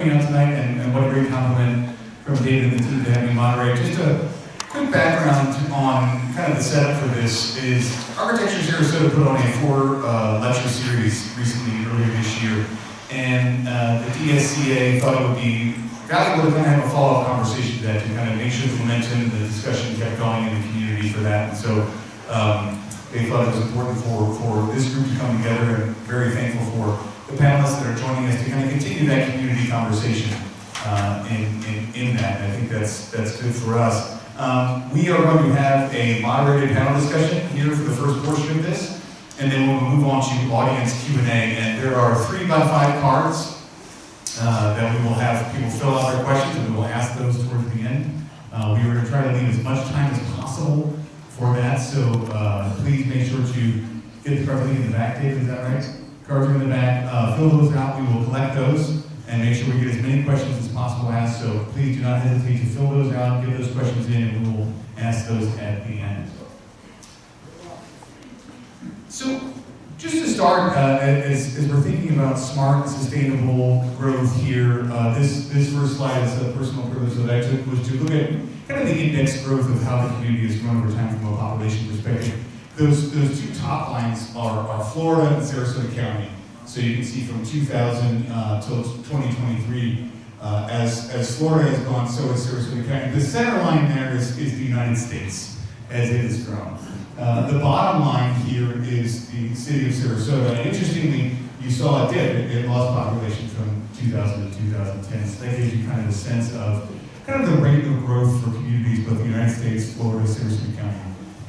Out tonight, and what a great compliment from David and the team to have me moderate. Just a quick background on kind of the setup for this is Architect Sarasota put on a 4-lecture series recently, earlier this year, and the DSCA thought it would be valuable to kind of have a follow-up conversation to that, to kind of make sure the momentum, the discussion kept going in the community for that. And so they thought it was important for this group to come together, and very thankful for the panelists that are joining us to kind of continue that community conversation in that. And I think that's good for us. We are going to have a moderated panel discussion here for the first portion of this, and then we'll move on to audience Q&A. And there are 3x5 cards that we will have people fill out their questions, and we will ask those towards the end. We are going to try to leave as much time as possible for that, so please make sure to get the cards in the back, Dave, is that right? Cards are in the back. Fill those out. We will collect those and make sure we get as many questions as possible asked. So please do not hesitate to fill those out, get those questions in, and we will ask those at the end. So just to start, as we're thinking about smart, sustainable growth here, this first slide is a personal privilege that I took, was to look at kind of the index growth of how the community has grown over time from a population perspective. Those two top lines are Florida and Sarasota County. So you can see from 2000 till 2023, as Florida has gone, so has Sarasota County. The center line there is the United States, as it has grown. The bottom line here is the city of Sarasota. And interestingly, you saw a dip. It lost population from 2000 to 2010. So that gives you kind of a sense of kind of the rate of growth for communities, both the United States, Florida, Sarasota County,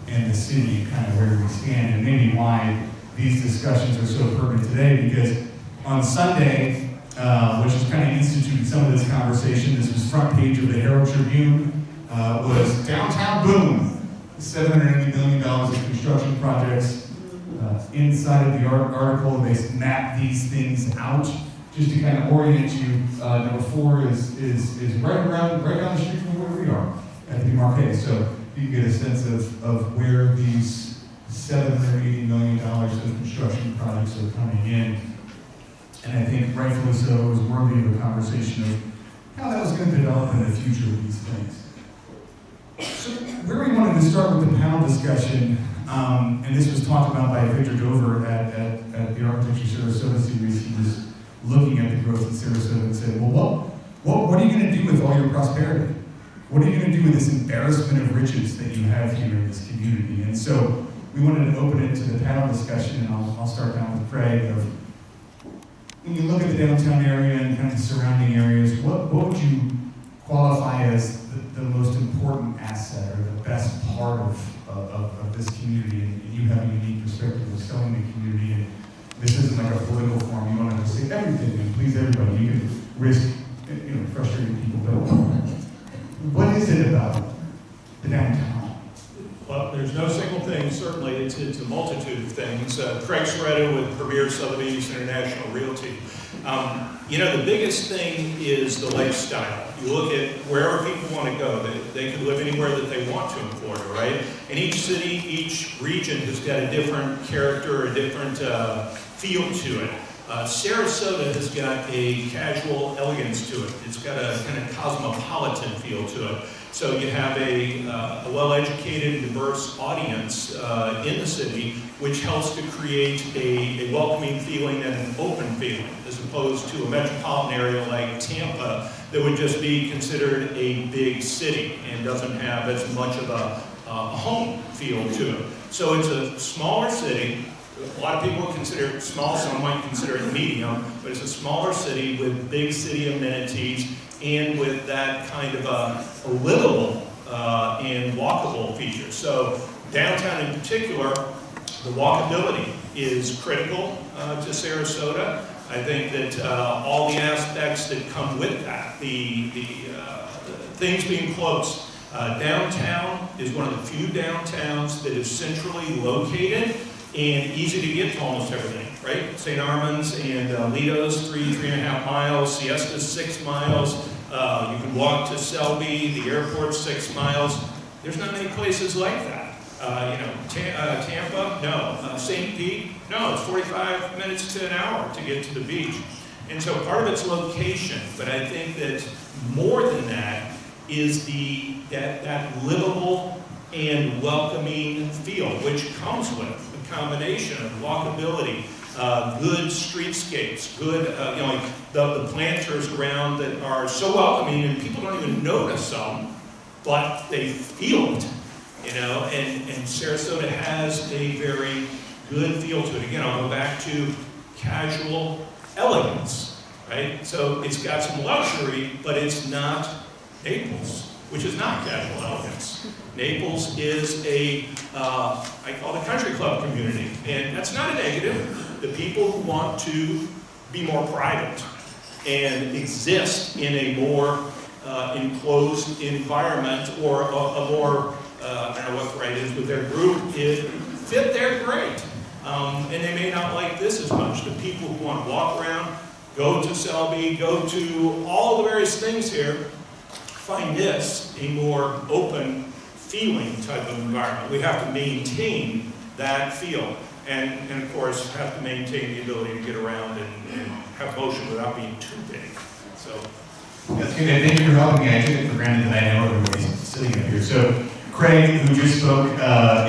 and the city, kind of where we stand, and maybe why these discussions are so pertinent today, because on Sunday, which has kind of instituted some of this conversation, this was front page of the Herald Tribune, was downtown boom, $780 million of construction projects. Inside of the article, they map these things out, just to kind of orient you. Number 4 is right down the street from where we are, at the Marquette. So you can get a sense of where these $780 million of construction projects are coming in. And I think rightfully so, it was worthy of a conversation of how that was going to develop in the future of these things. So where we wanted to start with the panel discussion, and this was talked about by Victor Dover at the Architect Sarasota Series. He was looking at the growth in Sarasota and said, well, what are you going to do with all your prosperity? What are you going to do with this embarrassment of riches that you have here in this community? And so we wanted to open it to the panel discussion, and I'll start down with Craig. Of, when you look at the downtown area and kind of the surrounding areas, what would you qualify as the most important asset or the best part of this community? And you have a unique perspective of selling the community. And this isn't like a political forum. You don't have to say everything and please everybody. You can risk frustrating people. But what is it about the downtown? Well, there's no single thing, certainly. It's a multitude of things. Craig Sarasota with Premier Sotheby's International Realty. The biggest thing is the lifestyle. You look at wherever people want to go. They can live anywhere that they want to in Florida, right? And each city, each region has got a different character, a different feel to it. Sarasota has got a casual elegance to it. It's got a kind of cosmopolitan feel to it. So you have a well-educated, diverse audience in the city, which helps to create a welcoming feeling and an open feeling, as opposed to a metropolitan area like Tampa that would just be considered a big city and doesn't have as much of a home feel to it. So it's a smaller city. A lot of people would consider it small, some might consider it medium, but it's a smaller city with big city amenities and with that kind of a livable and walkable feature. So downtown in particular, the walkability is critical to Sarasota. I think that all the aspects that come with that, the things being close. Downtown is one of the few downtowns that is centrally located and easy to get to almost everything, right? St. Armand's and Lido's 3.5 miles, Siesta's 6 miles. You can walk to Selby, the airport's 6 miles. There's not many places like that. Tampa, no. St. Pete, no. It's 45 minutes to an hour to get to the beach. And so part of it's location, but I think that more than that is that livable and welcoming feel, which comes with a combination of walkability, good streetscapes, good, like the planters around that are so welcoming and people don't even notice them, but they feel it, and Sarasota has a very good feel to it. Again, I'll go back to casual elegance, right? So it's got some luxury, but it's not Naples, which is not casual elegance. Naples is I call it a country club community, and that's not a negative. The people who want to be more private and exist in a more enclosed environment, or a more, I don't know what the right is with their group, fit there great. And they may not like this as much. The people who want to walk around, go to Selby, go to all the various things here, find this a more open feeling type of environment. We have to maintain that feel. And of course, have to maintain the ability to get around and have motion without being too big. So, that's good. Thank you for helping me. I took it for granted that I know everybody's sitting up here. So, Craig, who just spoke,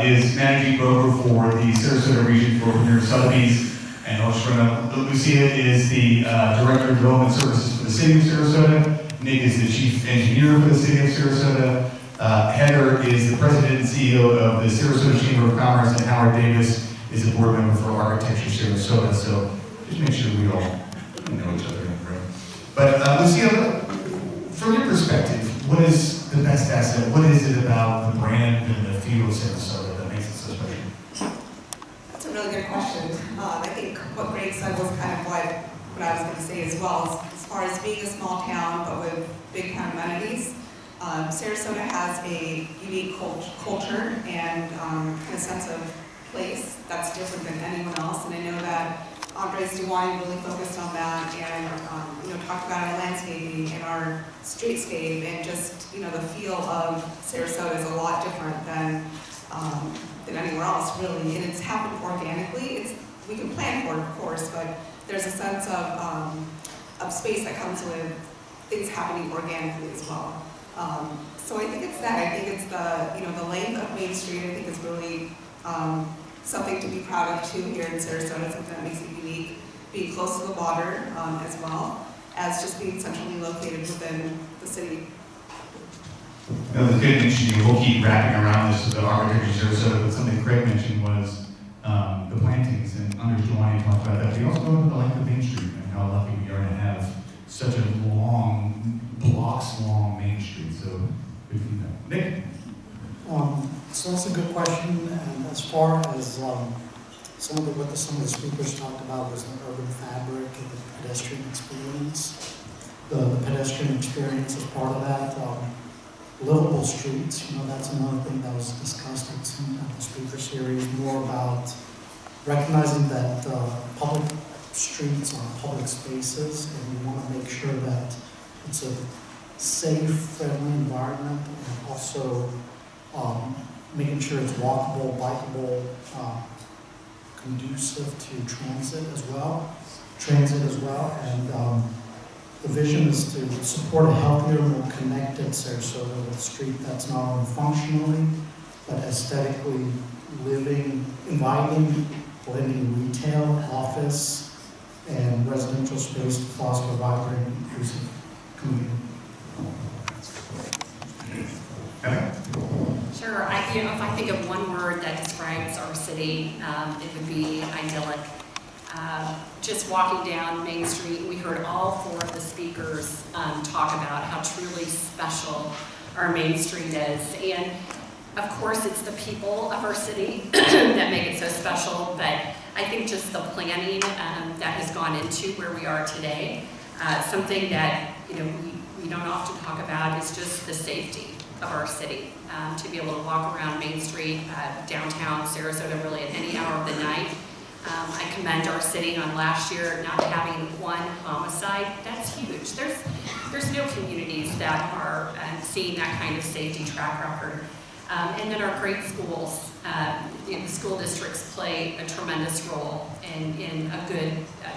is managing broker for the Sarasota region for Premier Sotheby's, and Lucia is the Director of Development Services for the City of Sarasota. Nick is the Chief Engineer for the City of Sarasota. Heather is the President and CEO of the Sarasota Chamber of Commerce, and Howard Davis is a board member for Architect Sarasota. So just make sure we all know each other in the room. But Lucia, from your perspective, what is the best asset? What is it about the brand and the feel of Sarasota that makes it so special? That's a really good question. I think what Greg said was kind of what I was going to say as well. As far as being a small town, but with big town amenities, Sarasota has a unique culture and kind of sense of place that's different than anyone else. And I know that Andres Duwine really focused on that and talked about our landscaping and our streetscape, and just the feel of Sarasota is a lot different than anywhere else really. And it's happened organically. We can plan for it, of course, but there's a sense of space that comes with things happening organically as well. So I think it's that. I think it's the length of Main Street. I think is really something to be proud of too here in Sarasota. Something that makes it unique. Being close to the water as well as just being centrally located within the city. Now, the good mention, we'll keep wrapping around this with the Architect Sarasota, but something Craig mentioned was the plantings, and Andres Duwine talked about that. We also know the length of Main Street and how lucky we are to have such a long, blocks-long Main Street. So good for you. Nick? So that's a good question. And as far as some of the speakers talked about was the urban fabric and the pedestrian experience. The pedestrian experience is part of that. Livable streets, that's another thing that was discussed at the speaker series, more about recognizing that public streets are public spaces, and we want to make sure that it's a safe, friendly environment, and also making sure it's walkable, bikeable, conducive to transit as well, and the vision is to support a healthier, more connected Sarasota with a street that's not only functionally, but aesthetically living, inviting, blending retail, office, and residential space to foster a vibrant, inclusive community. Sure. If I think of one word that describes our city, it would be idyllic. Just walking down Main Street, we heard all four of the speakers talk about how truly special our Main Street is. And of course, it's the people of our city that make it so special, but I think just the planning that has gone into where we are today, something that we don't often talk about is just the safety of our city. To be able to walk around Main Street, downtown Sarasota, really at any hour of the night. I commend our city on last year not having one homicide. That's huge. There's no communities that are seeing that kind of safety track record. And then our great schools. The school districts play a tremendous role in a good,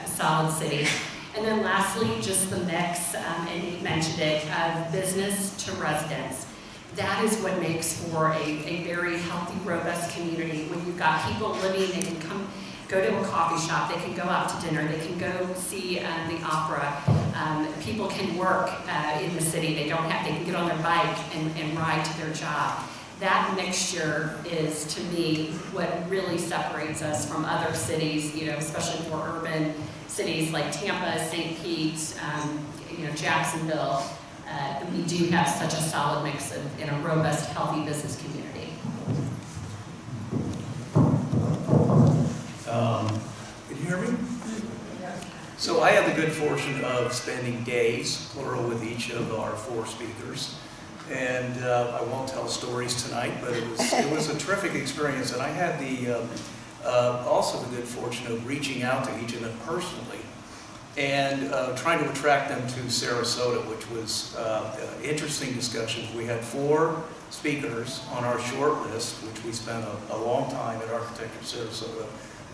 solid city. And then lastly, just the mix, and you mentioned it, of business to residents. That is what makes for a very healthy, robust community. When you've got people living, they can come, go to a coffee shop, they can go out to dinner, they can go see the opera. People can work in the city. They can get on their bike and ride to their job. That mixture is, to me, what really separates us from other cities, you know, especially more urban cities like Tampa, St. Pete, you know, Jacksonville. We do have such a solid mix in a robust, healthy business community. Can you hear me? So I had the good fortune of spending days, plural, with each of our 4 speakers. And I won't tell stories tonight, but it was a terrific experience. And I had also the good fortune of reaching out to each of them personally and trying to attract them to Sarasota, which was interesting discussions. We had 4 speakers on our short list, which we spent a long time at Architect Sarasota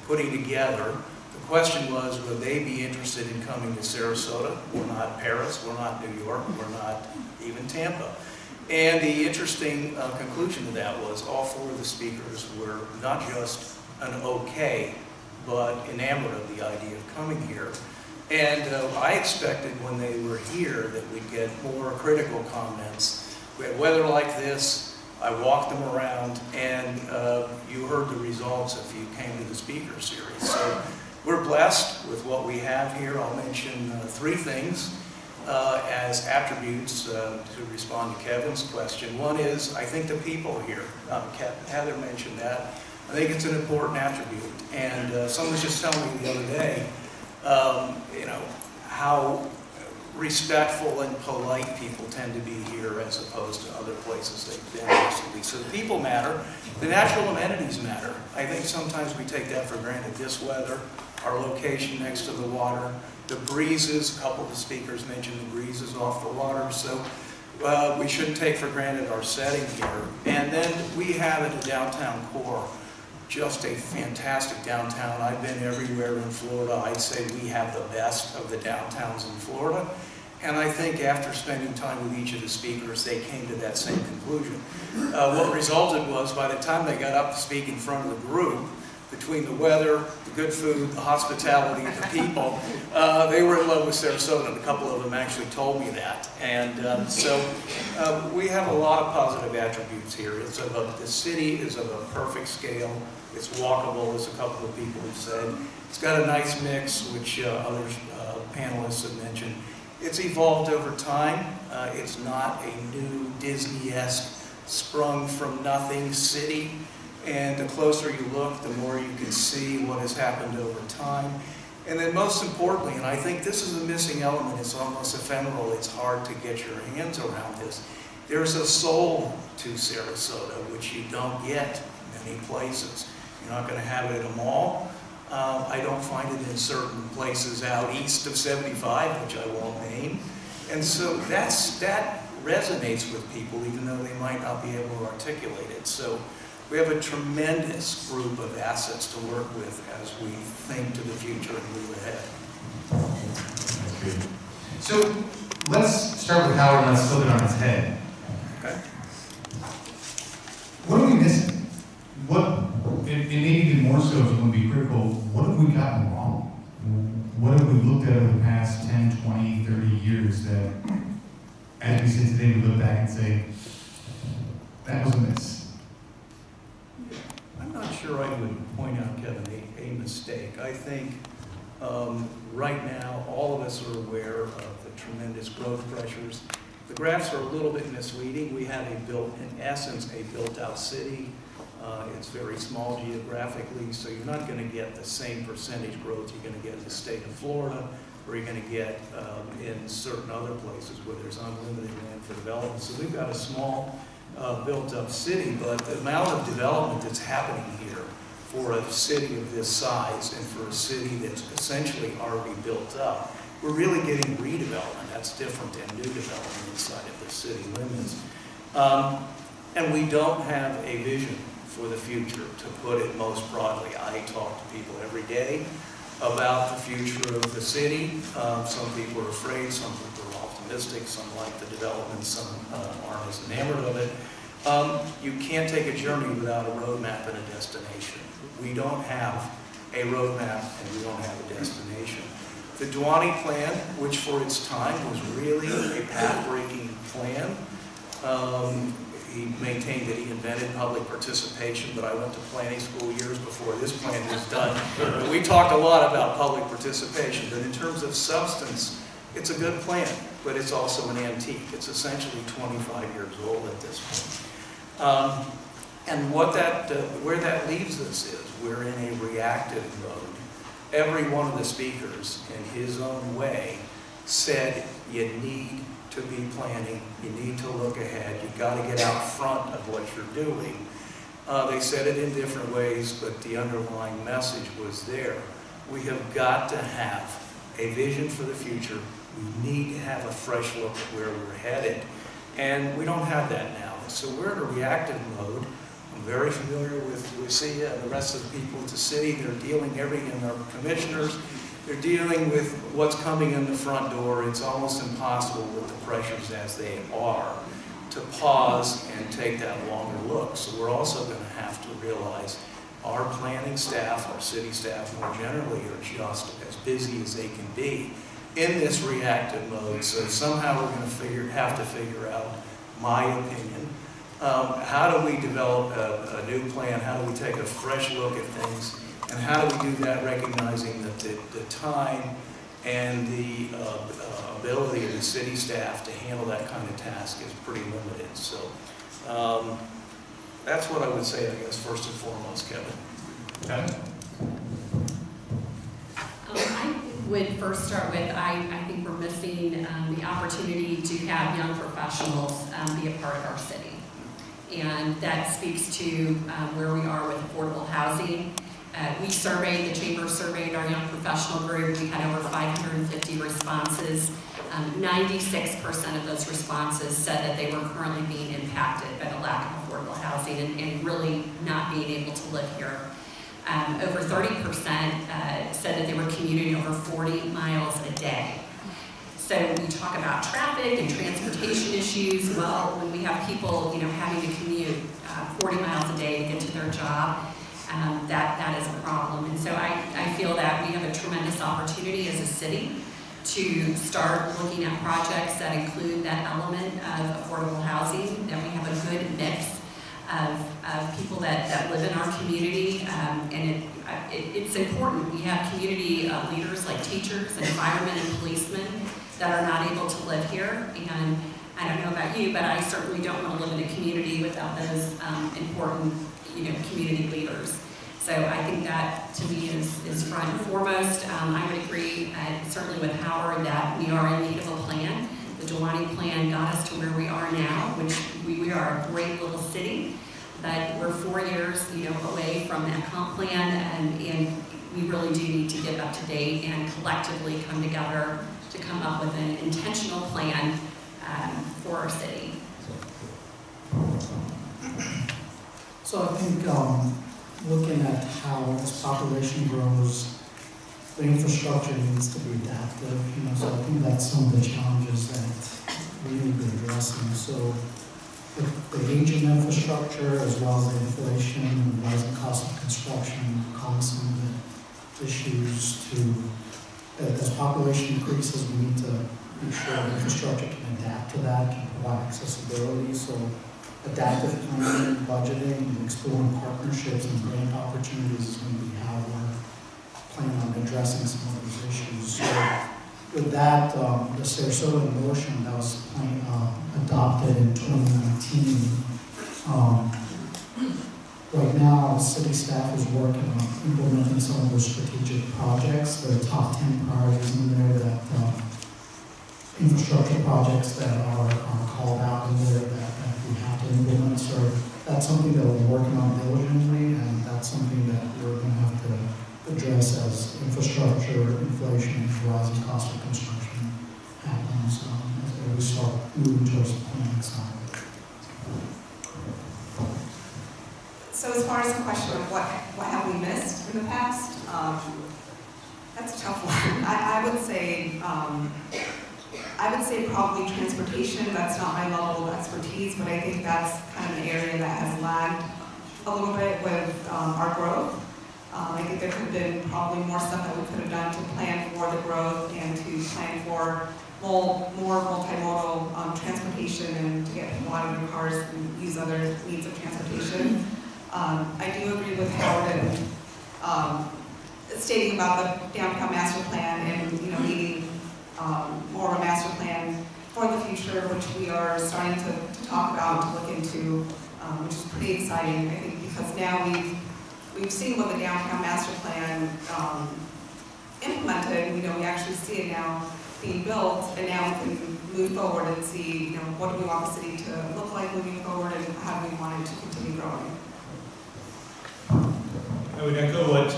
putting together. The question was, would they be interested in coming to Sarasota? We're not Paris, we're not New York, we're not even Tampa. And the interesting conclusion to that was all 4 of the speakers were not just an okay, but enamored of the idea of coming here. And I expected when they were here that we'd get more critical comments. We had weather like this, I walked them around, and you heard the results if you came to the speaker series. So we're blessed with what we have here. I'll mention 3 things as attributes to respond to Kevin's question. One is, I think the people here, Heather mentioned that. I think it's an important attribute. And someone was just telling me the other day, you know, how respectful and polite people tend to be here as opposed to other places they've been recently. So the people matter. The natural amenities matter. I think sometimes we take that for granted. This weather, our location next to the water, the breezes, a couple of the speakers mentioned the breezes off the water, so we shouldn't take for granted our setting here. And then we have at the downtown core just a fantastic downtown. I've been everywhere in Florida. I'd say we have the best of the downtowns in Florida. And I think after spending time with each of the speakers, they came to that same conclusion. What resulted was by the time they got up to speak in front of the group, between the weather, the good food, the hospitality, the people, they were in love with Sarasota, and a couple of them actually told me that. And so we have a lot of positive attributes here. The city is of a perfect scale. It's walkable, as a couple of people have said. It's got a nice mix, which other panelists have mentioned. It's evolved over time. It's not a new Disney-esque, sprung from nothing city. And the closer you look, the more you can see what has happened over time. And then most importantly, and I think this is a missing element, it's almost ephemeral, it's hard to get your hands around this. There's a soul to Sarasota, which you don't get many places. You're not going to have it at a mall. I don't find it in certain places out east of 75, which I won't name. And so that resonates with people, even though they might not be able to articulate it. So we have a tremendous group of assets to work with as we think to the future and move ahead. That's good. So let's start with Howard and let's flip it on its head. Okay. What are we missing? And maybe even more so if you want to be critical, what have we gotten wrong? What have we looked at over the past 10, 20, 30 years that, as we sit today, we look back and say, that was a miss? I'm not sure I would point out, Kevin, a mistake. I think right now all of us are aware of the tremendous growth pressures. The graphs are a little bit misleading. We have in essence, a built-out city. It's very small geographically, so you're not going to get the same percentage growth you're going to get in the state of Florida, or you're going to get in certain other places where there's unlimited land for development. So we've got a small built-up city, but the amount of development that's happening here for a city of this size and for a city that's essentially already built up, we're really getting redevelopment. That's different than new development inside of the city limits. And we don't have a vision for the future, to put it most broadly. I talk to people every day. about the future of the city. Some people are afraid, some people are optimistic, some like the development, some aren't as enamored of it. You can't take a journey without a roadmap and a destination. We don't have a roadmap and we don't have a destination. The Duani plan, which for its time was really a path-breaking plan, he maintained that he invented public participation, but I went to planning school years before this plan was done. And we talked a lot about public participation, but in terms of substance, it's a good plan, but it's also an antique. It's essentially 25 years old at this point. And where that leaves us is we're in a reactive mode. Every one of the speakers, in his own way, said you need to be planning, you need to look ahead, you got to get out front of what you're doing. They said it in different ways, but the underlying message was there. We have got to have a vision for the future. We need to have a fresh look at where we're headed. And we don't have that now. So we're in a reactive mode. I'm very familiar with Lucia and the rest of the people at the city. They're dealing and our commissioners. They're dealing with what's coming in the front door. It's almost impossible with the pressures as they are to pause and take that longer look. So we're also going to have to realize our planning staff, our city staff more generally, are just as busy as they can be in this reactive mode. So somehow we're going to have to figure out, my opinion, how do we develop a new plan? How do we take a fresh look at things? And how do we do that recognizing that the time and the ability of the city staff to handle that kind of task is pretty limited. So that's what I would say, I guess, first and foremost, Kevin. Okay. I would first start with, I think we're missing the opportunity to have young professionals be a part of our city. And that speaks to where we are with affordable housing. We surveyed, the Chamber surveyed our young professional group. We had over 550 responses. 96% of those responses said that they were currently being impacted by the lack of affordable housing and really not being able to live here. Over 30% said that they were commuting over 40 miles a day. So we talk about traffic and transportation issues. Well, when we have people, having to commute 40 miles a day to get to their job, that is a problem. And so I feel that we have a tremendous opportunity as a city to start looking at projects that include that element of affordable housing, that we have a good mix of people that live in our community. And it's important. We have community leaders like teachers and firemen and policemen that are not able to live here. And I don't know about you, but I certainly don't want to live in a community without those important community leaders. So I think that, to me, is front and foremost. I would agree, certainly with Howard, that we are in need of a plan. The Duani plan got us to where we are now, which we are a great little city, but we're 4 years, away from that comp plan, and we really do need to get up to date and collectively come together to come up with an intentional plan for our city. So I think looking at how as population grows, the infrastructure needs to be adaptive. So I think that's some of the challenges that we need to be addressing. So the aging infrastructure, as well as the inflation and rising cost of construction, cause some of the issues as population increases, we need to make sure the infrastructure can adapt to that, can provide accessibility. So adaptive planning, budgeting, and exploring partnerships and grant opportunities is going to be how we're planning on addressing some of those issues. So with that, the Sarasota motion that was adopted in 2019, right now, city staff is working on implementing some of those strategic projects. There are top 10 priorities in there that infrastructure projects that are called out in there that we have to implement. So that's something that we're working on diligently, and that's something that we're going to have to address as infrastructure, inflation, and rising cost of construction happens as we start moving towards the planning side. So as far as the question of what have we missed in the past, That's a tough one. I would say probably transportation. That's not my level of expertise, but I think that's kind of an area that has lagged a little bit with our growth. I think there could have been probably more stuff that we could have done to plan for the growth and to plan for more multimodal transportation and to get people out of their cars and use other means of transportation. I do agree with Howard and stating about the downtown master plan and needing more of a master plan for the future, which we are starting to talk about and to look into, which is pretty exciting. I think because now we've seen what the downtown master plan implemented. We actually see it now being built, and now we can move forward and see what do we want the city to look like moving forward, and how do we want it to continue growing. I would echo what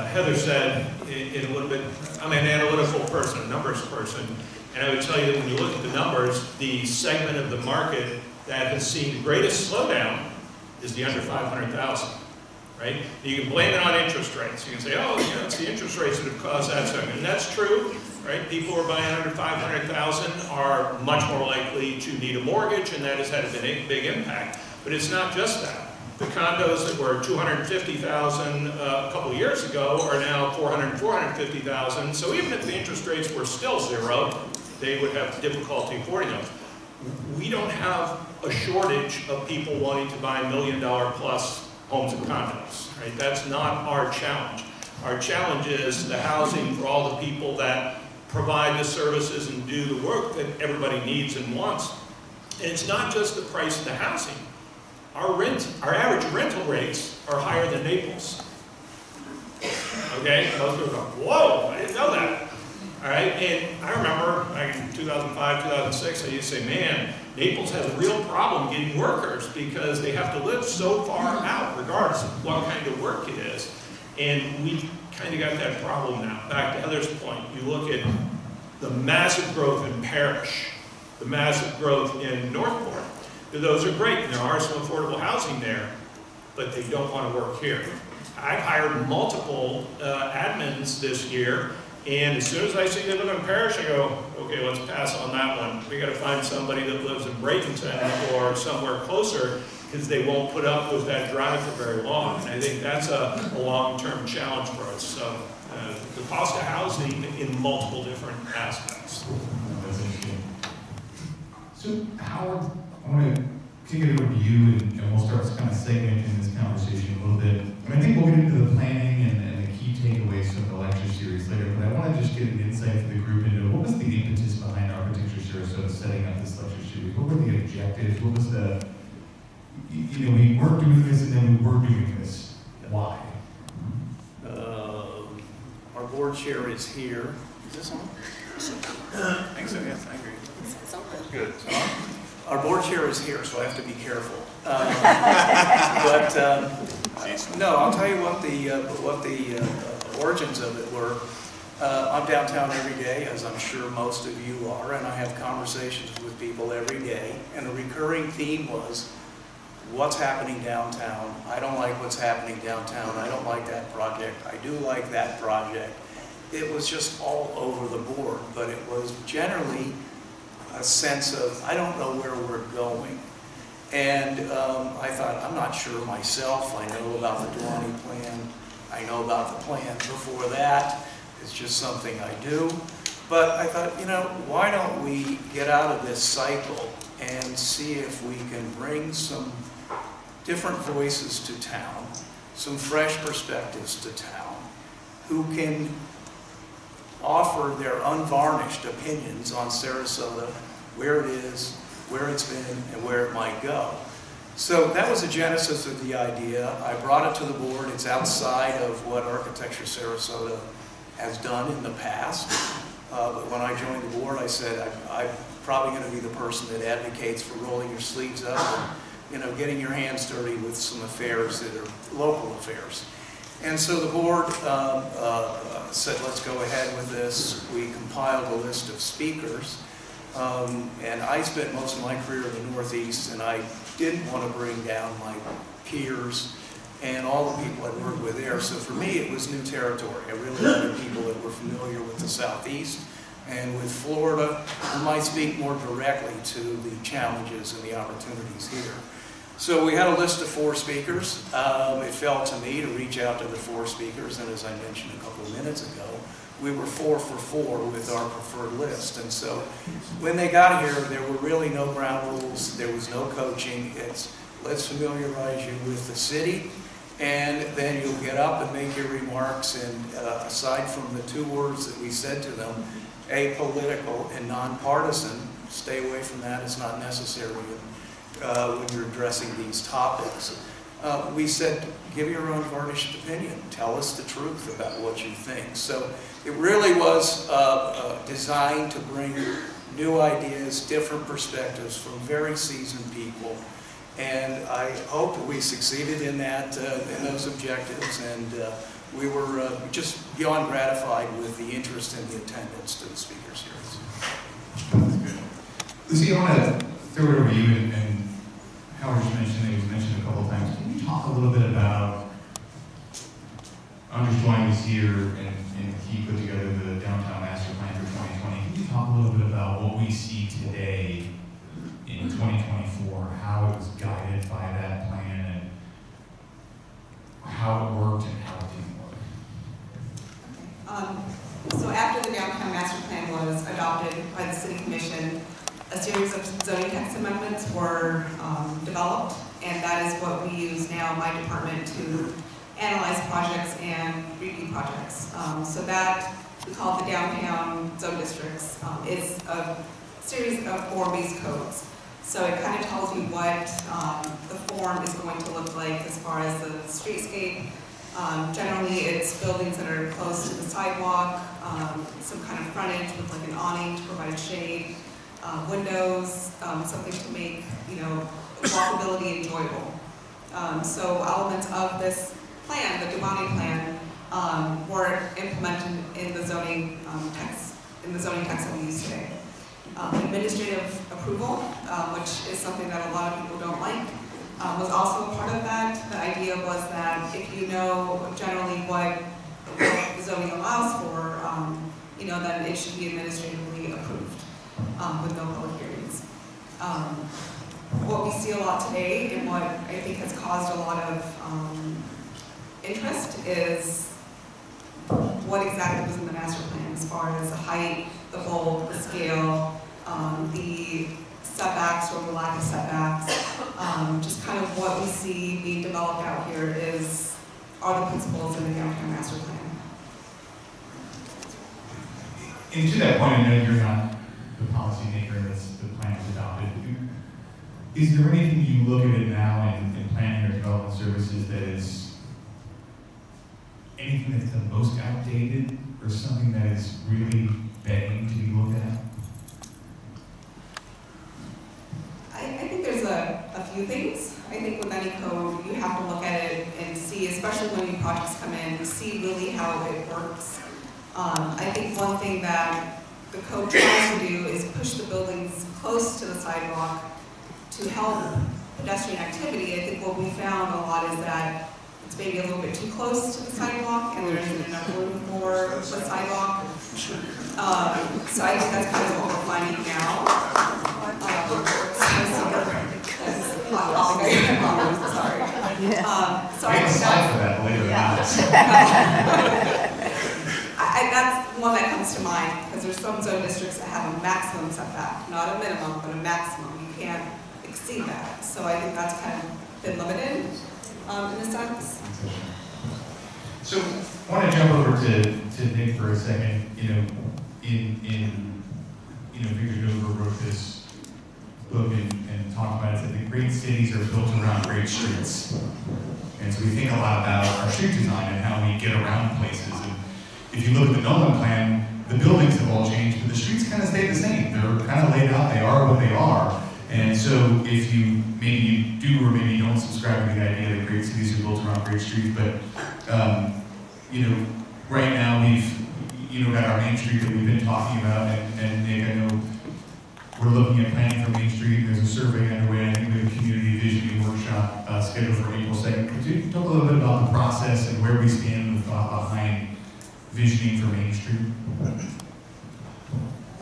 Heather said in a little bit. I'm an analytical person, a numbers person, and I would tell you that when you look at the numbers, the segment of the market that has seen the greatest slowdown is the under 500,000, right? You can blame it on interest rates. You can say, oh, it's the interest rates that have caused that segment, and that's true, right? People who are buying under 500,000 are much more likely to need a mortgage, and that has had a big impact. But it's not just that. The condos that were $250,000 a couple of years ago are now $450,000. So even if the interest rates were still zero, they would have difficulty affording those. We don't have a shortage of people wanting to buy $1 million plus homes and condos, right? That's not our challenge. Our challenge is the housing for all the people that provide the services and do the work that everybody needs and wants. And it's not just the price of the housing. Our average rental rates are higher than Naples. Okay? Most people go, whoa, I didn't know that. All right? And I remember back in 2005, 2006, I used to say, man, Naples has a real problem getting workers because they have to live so far out, regardless of what kind of work it is. And we kind of got that problem now. Back to Heather's point, you look at the massive growth in Parrish, the massive growth in Northport. Those are great, and there are some affordable housing there, but they don't want to work here. I've hired multiple admins this year, and as soon as I see they live in Parrish, I go, okay, let's pass on that one. We got to find somebody that lives in Bradenton or somewhere closer, because they won't put up with that drive for very long. And I think that's a long-term challenge for us. So the cost of housing in multiple different aspects. That's interesting. So Howard, I want to kick it over to you, and we'll start kind of segmenting this conversation a little bit. I think we'll get into the planning and the key takeaways from the lecture series later, but I want to just get an insight for the group into what was the impetus behind Architect Sarasota setting up this lecture series? What were the objectives? What was the, we weren't doing this and then we were doing this. Why? Our board chair is here. Is this on? I think so, yes, I agree. It's open. Good. Our board chair is here, so I have to be careful. No, I'll tell you what the origins of it were. I'm downtown every day, as I'm sure most of you are, and I have conversations with people every day. And the recurring theme was, what's happening downtown? I don't like what's happening downtown. I don't like that project. I do like that project. It was just all over the board, but it was generally a sense of, I don't know where we're going. And I thought, I'm not sure myself. I know about the Duane plan. I know about the plan before that. It's just something I do. But I thought, why don't we get out of this cycle and see if we can bring some different voices to town, some fresh perspectives to town, who can offer their unvarnished opinions on Sarasota, where it is, where it's been, and where it might go. So that was the genesis of the idea. I brought it to the board. It's outside of what Architect Sarasota has done in the past. But when I joined the board, I said, I'm probably going to be the person that advocates for rolling your sleeves up and getting your hands dirty with some affairs that are local affairs. And so the board said, let's go ahead with this. We compiled a list of speakers. And I spent most of my career in the Northeast, and I didn't want to bring down my peers and all the people I worked with there. So for me, it was new territory. I really wanted people that were familiar with the Southeast and with Florida, who might speak more directly to the challenges and the opportunities here. So we had a list of 4 speakers. It fell to me to reach out to the 4 speakers, and as I mentioned a couple of minutes ago, we were 4 for 4 with our preferred list. And so when they got here, there were really no ground rules, there was no coaching. It's let's familiarize you with the city, and then you'll get up and make your remarks. And aside from the 2 words that we said to them, apolitical and nonpartisan, stay away from that, it's not necessary when you're addressing these topics. We said, give your own varnished opinion. Tell us the truth about what you think. So it really was designed to bring new ideas, different perspectives from very seasoned people. And I hope that we succeeded in that, in those objectives. And we were just beyond gratified with the interest and the attendance to the Speakers Series. Lucy, I want to throw it over to you, and Howard just mentioned, it was mentioned a couple of times. Can you talk a little bit about, Andre's joining us here, and he put together the Downtown Master Plan for 2020. Can you talk a little bit about what we see today in 2024, how it was guided by that plan, and how it worked and how it didn't work? So after the Downtown Master Plan was adopted by the City Commission, a series of zoning text amendments were developed, and that is what we use now, my department, to analyze projects and review projects. So that, we call it the Downtown Zone Districts, is a series of form-based codes. So it kind of tells you what the form is going to look like as far as the streetscape. Generally, it's buildings that are close to the sidewalk, some kind of frontage with like an awning to provide shade, windows, something to make, walkability enjoyable. So elements of this plan, the Goewey plan, were implemented in the zoning text, that we use today. Administrative approval, which is something that a lot of people don't like, was also a part of that. The idea was that if you know generally what the zoning allows for, then it should be administratively approved with no public hearings. What we see a lot today, and what I think has caused a lot of interest, is what exactly was in the master plan as far as the height, the bulk, the scale, the setbacks or the lack of setbacks. Just kind of what we see being developed out here are the principles in the Downtown Master Plan. And to that point, I know you're not the policymaker as the plan was adopted. Is there anything you look at it now in planning or development services that is anything that's the most outdated, or something that is really begging to be looked at? I think there's a few things. I think with any code, you have to look at it and see, especially when new projects come in, see really how it works. I think one thing that the code tries to do is push the buildings close to the sidewalk to help pedestrian activity. I think what we found a lot is that it's maybe a little bit too close to the sidewalk, and there isn't enough room for the sidewalk. So I think that's kind of what we're finding now. Sorry. So I think for that, believe it or not. that's one that comes to mind, because there's some zone districts that have a maximum setback, not a minimum, but a maximum. You can't exceed that. So I think that's kind of been limited in a sense. So I want to jump over to Nick for a second. Victor Dover wrote this book and talked about it, that the great cities are built around great streets. And so we think a lot about our street design and how we get around places. And if you look at the Nolan plan, the buildings have all changed, but the streets kind of stay the same. They're kind of laid out, they are what they are. And so if maybe you do or maybe you don't subscribe to the idea that great cities are built around great streets, but right now we've got our Main Street that we've been talking about, and Nick, I know we're looking at planning for Main Street. There's a survey underway. I think we have a community visioning workshop scheduled for April 2nd. Could you talk a little bit about the process and where we stand with, behind visioning for Main Street?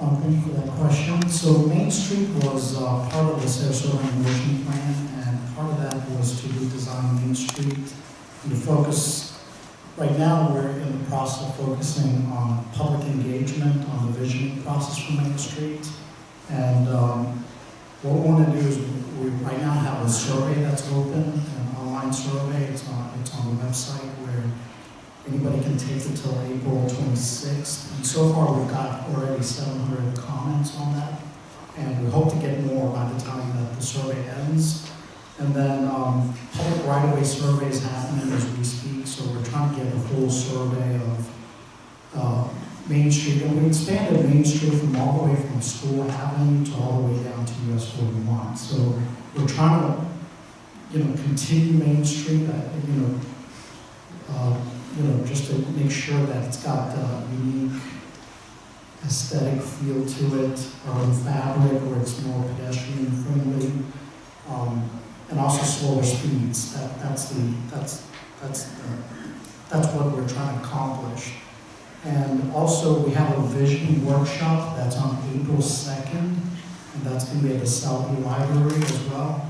Thank you for that question. So Main Street was part of the Sarasota Motion Plan, and part of that was to redesign Main Street. And the focus, right now we're in the process of focusing on public engagement, on the visioning process for Main Street. And what we want to do is we right now have a survey that's open, an online survey. It's on the website where anybody can take it till April 26th. And so far, we've got already 700 comments on that. And we hope to get more by the time that the survey ends. And then public right-of-way survey is happening as we speak. So we're trying to get a full survey of Main Street. And we expanded Main Street from all the way from School Avenue to all the way down to US 41. So we're trying to, continue Main Street, just to make sure that it's got a unique aesthetic feel to it, urban fabric, where it's more pedestrian friendly, and also slower speeds. That's what we're trying to accomplish. And also we have a vision workshop that's on April 2nd, and that's going to be at the Southview Library as well.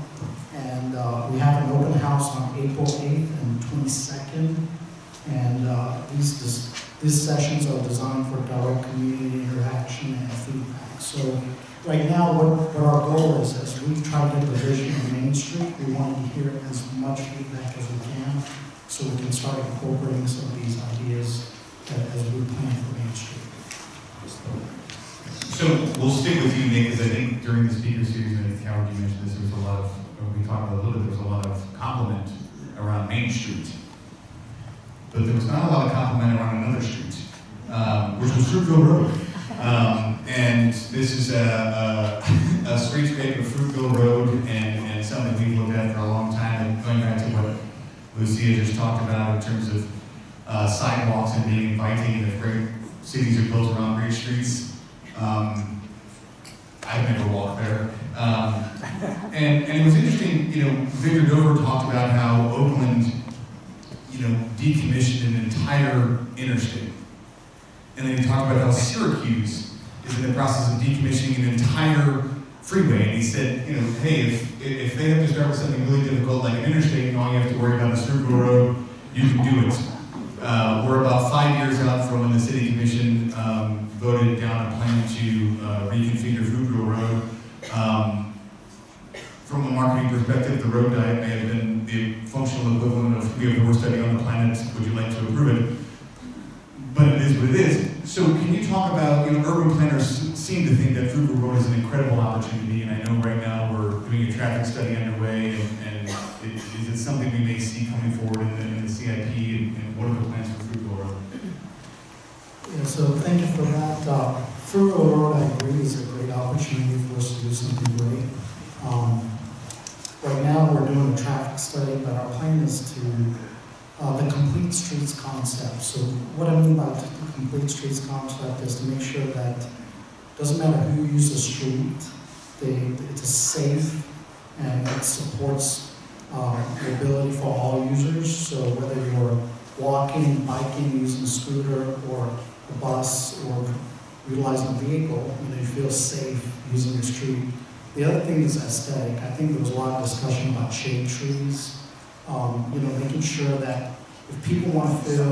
And we have an open house on April 8th and 22nd. And these sessions are designed for direct community interaction and feedback. So right now, what our goal is, as we try to get the vision of Main Street, we want to hear as much feedback as we can so we can start incorporating some of these ideas as we plan for Main Street. So we'll stick with you, Nick, because I think during the speaker series, and Howard, you mentioned this, there was a lot of, we talked about a little bit, there was a lot of compliment around Main Street. But there was not a lot of compliment around another street, which was Fruitville Road. And this is a streetscape of Fruitville Road, and something we've looked at for a long time, and going back to what Lucia just talked about in terms of sidewalks and being inviting, if great cities are built around great streets. I've never walked there. And it was interesting, Victor Dover talked about how Oakland, decommissioned an entire interstate. And then he talked about how Syracuse is in the process of decommissioning an entire freeway. And he said, hey, if they have to start with something really difficult like an interstate, and all you have to worry about is Fruitville Road, you can do it. We're about 5 years out from when the City Commission voted down a plan to reconfigure Fruitville Road. From a marketing perspective, the road diet may have been the functional equivalent of we have the worst study on the planet, would you like to approve it? But it is what it is. So can you talk about, urban planners seem to think that Fruitville Road is an incredible opportunity, and I know right now we're doing a traffic study underway, and is it something we may see coming forward in the CIP, and what are the plans for Fruitville Road? Yeah, so thank you for that. Fruitville Road, I agree, is a great opportunity for us to do something great. Right now, we're doing a traffic study, but our plan is to the complete streets concept. So what I mean by the complete streets concept is to make sure that it doesn't matter who uses the street, it's a safe and it supports mobility for all users. So whether you're walking, biking, using a scooter or a bus or utilizing a vehicle, you feel safe using the street. The other thing is aesthetic. I think there was a lot of discussion about shade trees. Making sure that if people want to feel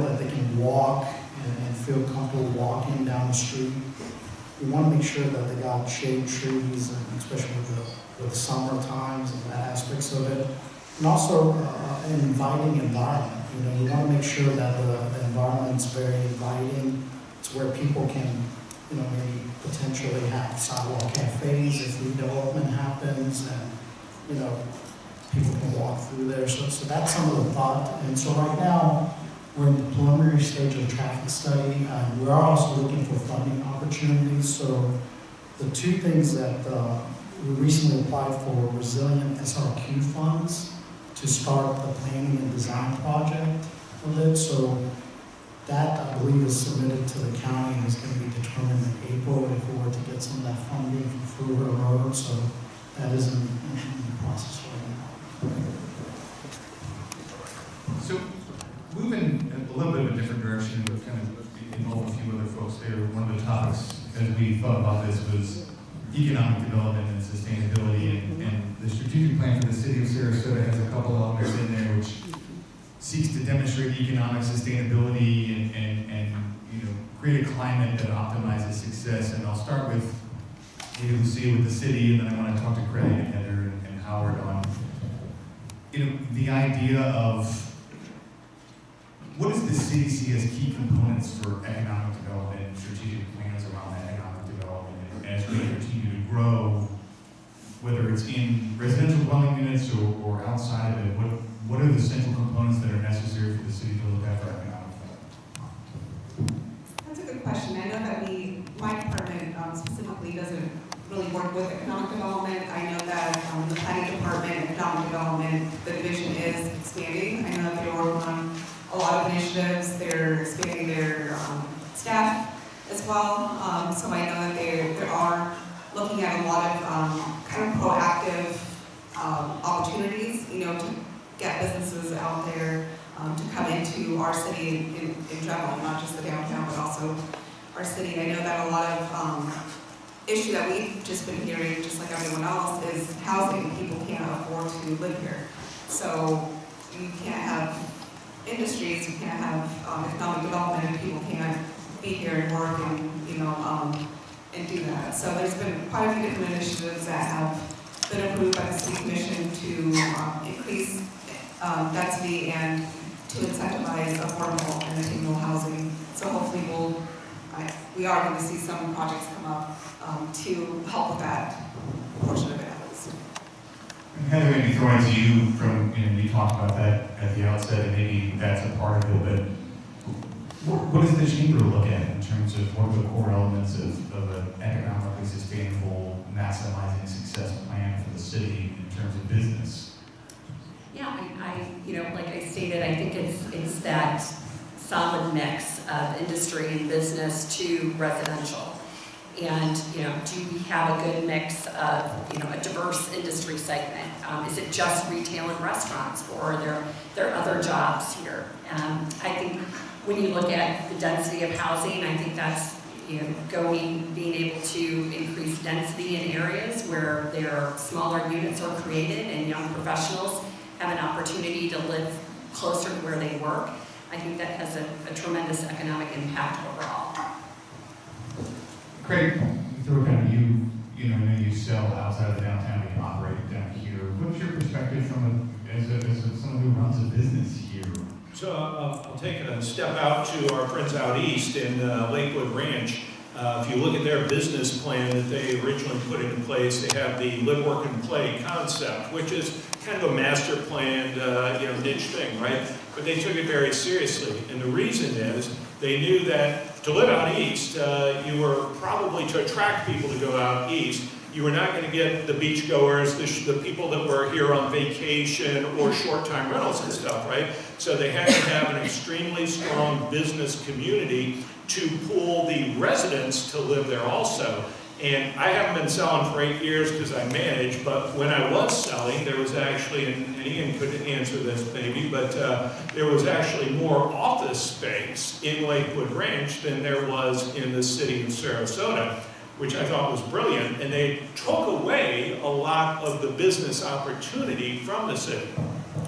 that they can walk and feel comfortable walking down the street, we want to make sure that they got shade trees, and especially with the summer times and that aspects of it, and also an inviting environment. You want to make sure that the environment's very inviting. It's where people can, maybe potentially have sidewalk cafes if redevelopment happens, and people can walk through there. So that's some of the thought. And so right now we're in the preliminary stage of the traffic study, and we are also looking for funding opportunities. So the two things that we recently applied for were resilient SRQ funds to start the planning and design project of it. So that, I believe, is submitted to the county and is going to be determined in April if we were to get some of that funding from Fruitville Road. So that is in the process right now. So, moving a little bit of a different direction, but kind of involve a few other folks there. One of the topics as we thought about this was economic development and sustainability, and the strategic plan for the city of Sarasota has a couple elements in there which seeks to demonstrate economic sustainability and you know, create a climate that optimizes success. And I'll start with maybe Lucia with the city, and then I want to talk to Craig and Heather and Howard on, you know, the idea of what does the city see as key components for economic development and strategic plans around that economic development as we continue to grow, whether it's in residential dwelling units or outside of it? What are the central components that are necessary for the city to look at for economic development? That's a good question. I know that my department specifically doesn't really work with economic development. I know that the planning department, economic development, the division is expanding. I know that they're working on a lot of initiatives. They're expanding their staff as well. So I know that they are looking at a lot of kind of proactive opportunities, you know, to get businesses out there to come into our city in general, not just the downtown, but also our city. I know that a lot of issue that we've just been hearing, just like everyone else, is housing. People can't afford to live here. So you can't have industries, you can't have economic development if people can't be here and work and, you know, and do that. So there's been quite a few different initiatives that have been approved by the City Commission to increase density and to incentivize affordable and attainable housing. So hopefully we are going to see some projects come up to help with that portion of it at least. And Heather, maybe throwing to you from, you know, we talked about that at the outset, and maybe that's a part of it, but what does the chamber look at in terms of what are the core elements of an economically sustainable, maximizing success plan for the city in terms of business? Yeah, I you know, like I stated, I think it's that solid mix of industry and business to residential. And, you know, do we have a good mix of, you know, a diverse industry segment? Is it just retail and restaurants, or are there other jobs here? I think when you look at the density of housing, I think that's, you know, being able to increase density in areas where there are smaller units are created and young professionals have an opportunity to live closer to where they work. I think that has a tremendous economic impact overall. Craig, throw kind of you know, I know you sell outside of the downtown, but you operate down here. What's your perspective from as someone who runs a business here? So I'll take a step out to our friends out east in Lakewood Ranch. If you look at their business plan that they originally put into place, they have the live, work, and play concept, which is kind of a master planned, you know, niche thing, right? But they took it very seriously, and the reason is they knew that to live out east, you were probably, to attract people to go out east, you were not going to get the beachgoers, the people that were here on vacation or short-time rentals and stuff, right? So they had to have an extremely strong business community to pull the residents to live there also. And I haven't been selling for 8 years because I manage, but when I was selling, there was actually, and Ian could answer this maybe, but there was actually more office space in Lakewood Ranch than there was in the city of Sarasota, which I thought was brilliant. And they took away a lot of the business opportunity from the city.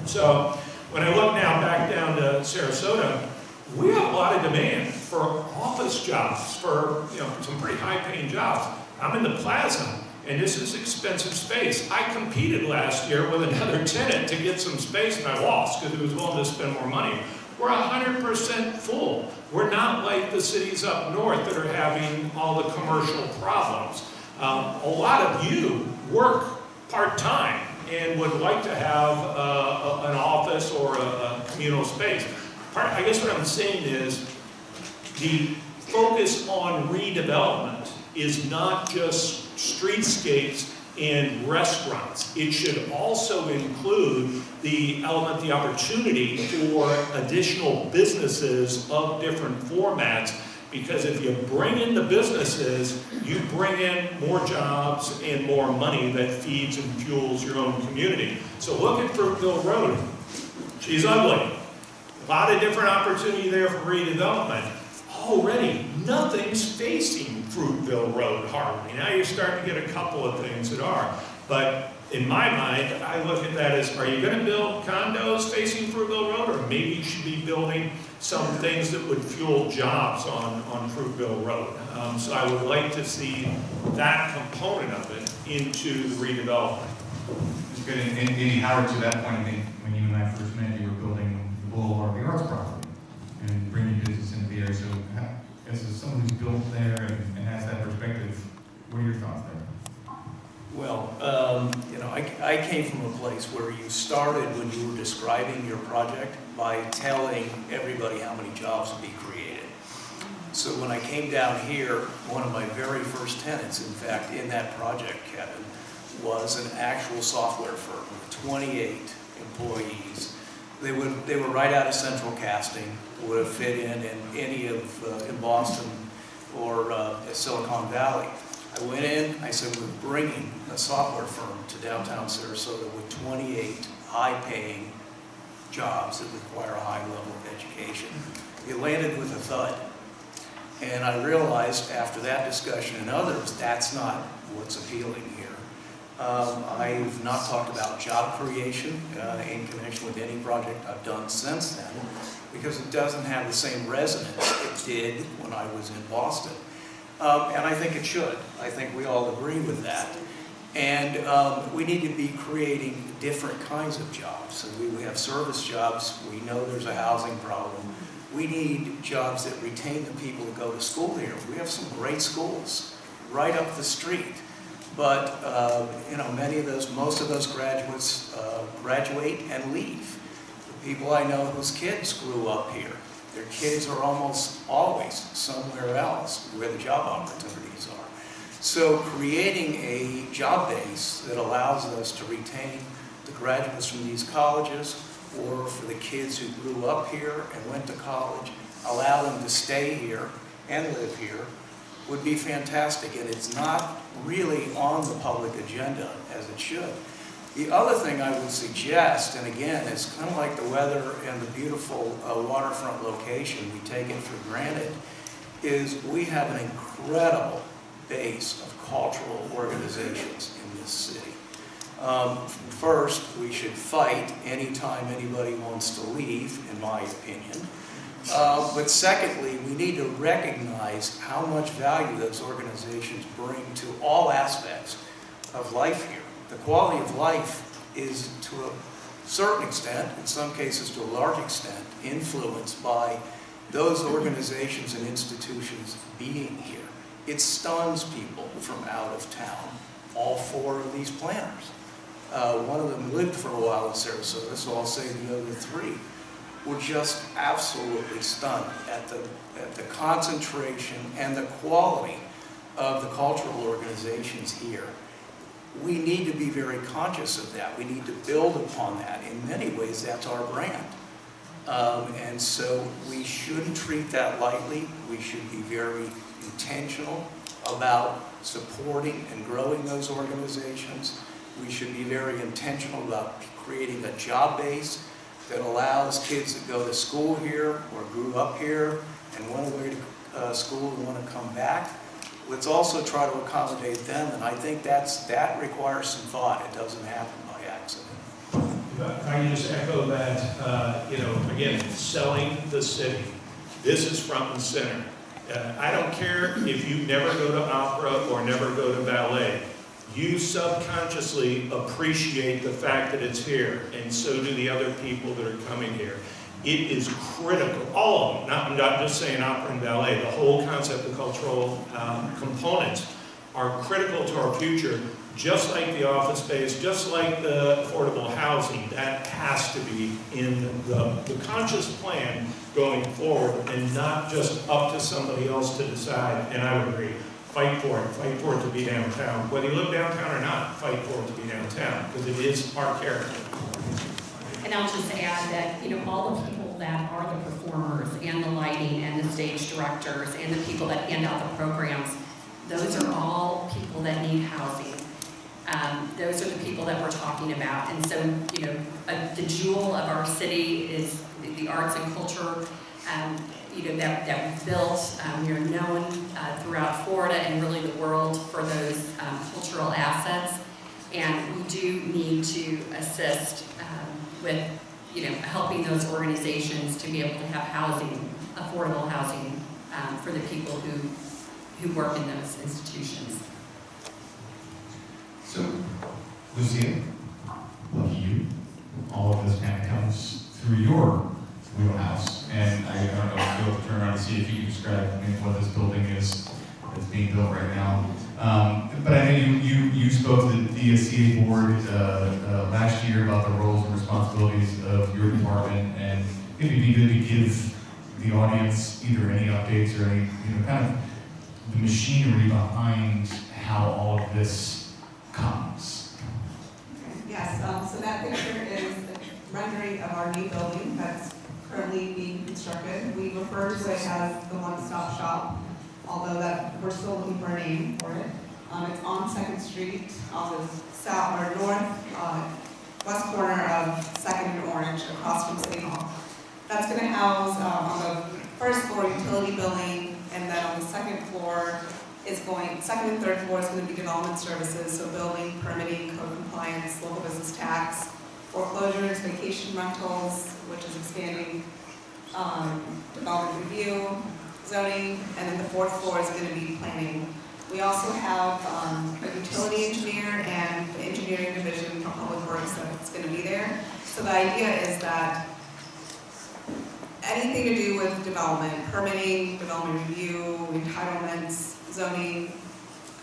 So when I look now back down to Sarasota, we have a lot of demand for office jobs, for, you know, some pretty high-paying jobs. I'm in the plaza, and this is expensive space. I competed last year with another tenant to get some space, and I lost because he was willing to spend more money. We're 100% full. We're not like the cities up north that are having all the commercial problems. A lot of you work part-time and would like to have an office or a communal space. I guess what I'm saying is the focus on redevelopment is not just streetscapes and restaurants. It should also include the element, the opportunity for additional businesses of different formats, Because if you bring in the businesses, you bring in more jobs and more money that feeds and fuels your own community. So look at Fruitville Road. She's ugly. A lot of different opportunity there for redevelopment. Already, nothing's facing Fruitville Road hardly. Now you're starting to get a couple of things that are. But in my mind, I look at that as, are you going to build condos facing Fruitville Road, or maybe you should be building some things that would fuel jobs on Fruitville Road. So I would like to see that component of it into the redevelopment. It's good. And Andy Howard, to that point, I think when you and I first met, you were building the Boulevard of the Arts property and bringing business into the area. So as someone who's built there and has that perspective, what are your thoughts there? Well, you know, I came from a place where you started when you were describing your project by telling everybody how many jobs would be created. So when I came down here, one of my very first tenants, in fact, in that project, Kevin, was an actual software firm with 28 employees. They were right out of Central Casting, would have fit in any of in Boston or Silicon Valley. I went in, I said, we're bringing a software firm to downtown Sarasota with 28 high-paying jobs that require a high level of education. It landed with a thud. And I realized after that discussion and others, that's not what's appealing here. I've not talked about job creation in connection with any project I've done since then, because it doesn't have the same resonance it did when I was in Boston. And I think it should. I think we all agree with that. And we need to be creating different kinds of jobs. So we have service jobs. We know there's a housing problem. We need jobs that retain the people that go to school here. We have some great schools right up the street. But you know, most of those graduates graduate and leave. The people I know whose kids grew up here, their kids are almost always somewhere else where the job opportunities are. So creating a job base that allows us to retain the graduates from these colleges, or for the kids who grew up here and went to college, allow them to stay here and live here, would be fantastic. And it's not really on the public agenda as it should. The other thing I would suggest, and again, it's kind of like the weather and the beautiful waterfront location, we take it for granted, is we have an incredible base of cultural organizations in this city. First, we should fight anytime anybody wants to leave, in my opinion. But secondly, we need to recognize how much value those organizations bring to all aspects of life here. The quality of life is, to a certain extent, in some cases to a large extent, influenced by those organizations and institutions being here. It stuns people from out of town, all four of these planners. One of them lived for a while in Sarasota, so I'll say the other three were just absolutely stunned at the concentration and the quality of the cultural organizations here. We need to be very conscious of that. We need to build upon that. In many ways, that's our brand. And so we shouldn't treat that lightly. We should be very intentional about supporting and growing those organizations. We should be very intentional about creating a job base that allows kids that go to school here or grew up here and went away to school and want to come back. Let's also try to accommodate them, and I think that requires some thought. It doesn't happen by accident. If I can just echo that, you know, again, selling the city. This is front and center. I don't care if you never go to opera or never go to ballet. You subconsciously appreciate the fact that it's here, and so do the other people that are coming here. It is critical, all of them, I'm not just saying opera and ballet, the whole concept of cultural components are critical to our future, just like the office space, just like the affordable housing. That has to be in the conscious plan going forward, and not just up to somebody else to decide. And I would agree. Fight for it to be downtown. Whether you live downtown or not, fight for it to be downtown, because it is our character. And I'll just add that, you know, all the people people that are the performers and the lighting and the stage directors and the people that hand out the programs, those are all people that need housing. Those are the people that we're talking about. And so, you know, the jewel of our city is the arts and culture, you know, that we've built. We are known throughout Florida and really the world for those cultural assets. And we do need to assist with, you know, helping those organizations to be able to have housing, affordable housing for the people who work in those institutions. So, Lucia, lucky you, all of this kind of comes through your wheelhouse. And I don't know if you'll turn around and see if you can describe what this building is that's being built right now. But I know you spoke to the DSCA board last year about the roles and responsibilities of your department, and it'd be good to give the audience either any updates or any, you know, kind of the machinery behind how all of this comes. Yes, so that picture is a rendering of our new building that's currently being constructed. We refer to it as the one-stop shop, although that we're still looking for a name for it. It's on 2nd Street, on the south or northwest corner of 2nd and Orange, across from City Hall. That's going to house on the first floor utility building, and then on the second floor is second and third floor is going to be development services, so building, permitting, code compliance, local business tax, foreclosures, vacation rentals, which is expanding, development review, zoning, and then the fourth floor is going to be planning. We also have a utility engineer and the engineering division for public works that's going to be there. So the idea is that anything to do with development, permitting, development review, entitlements, zoning,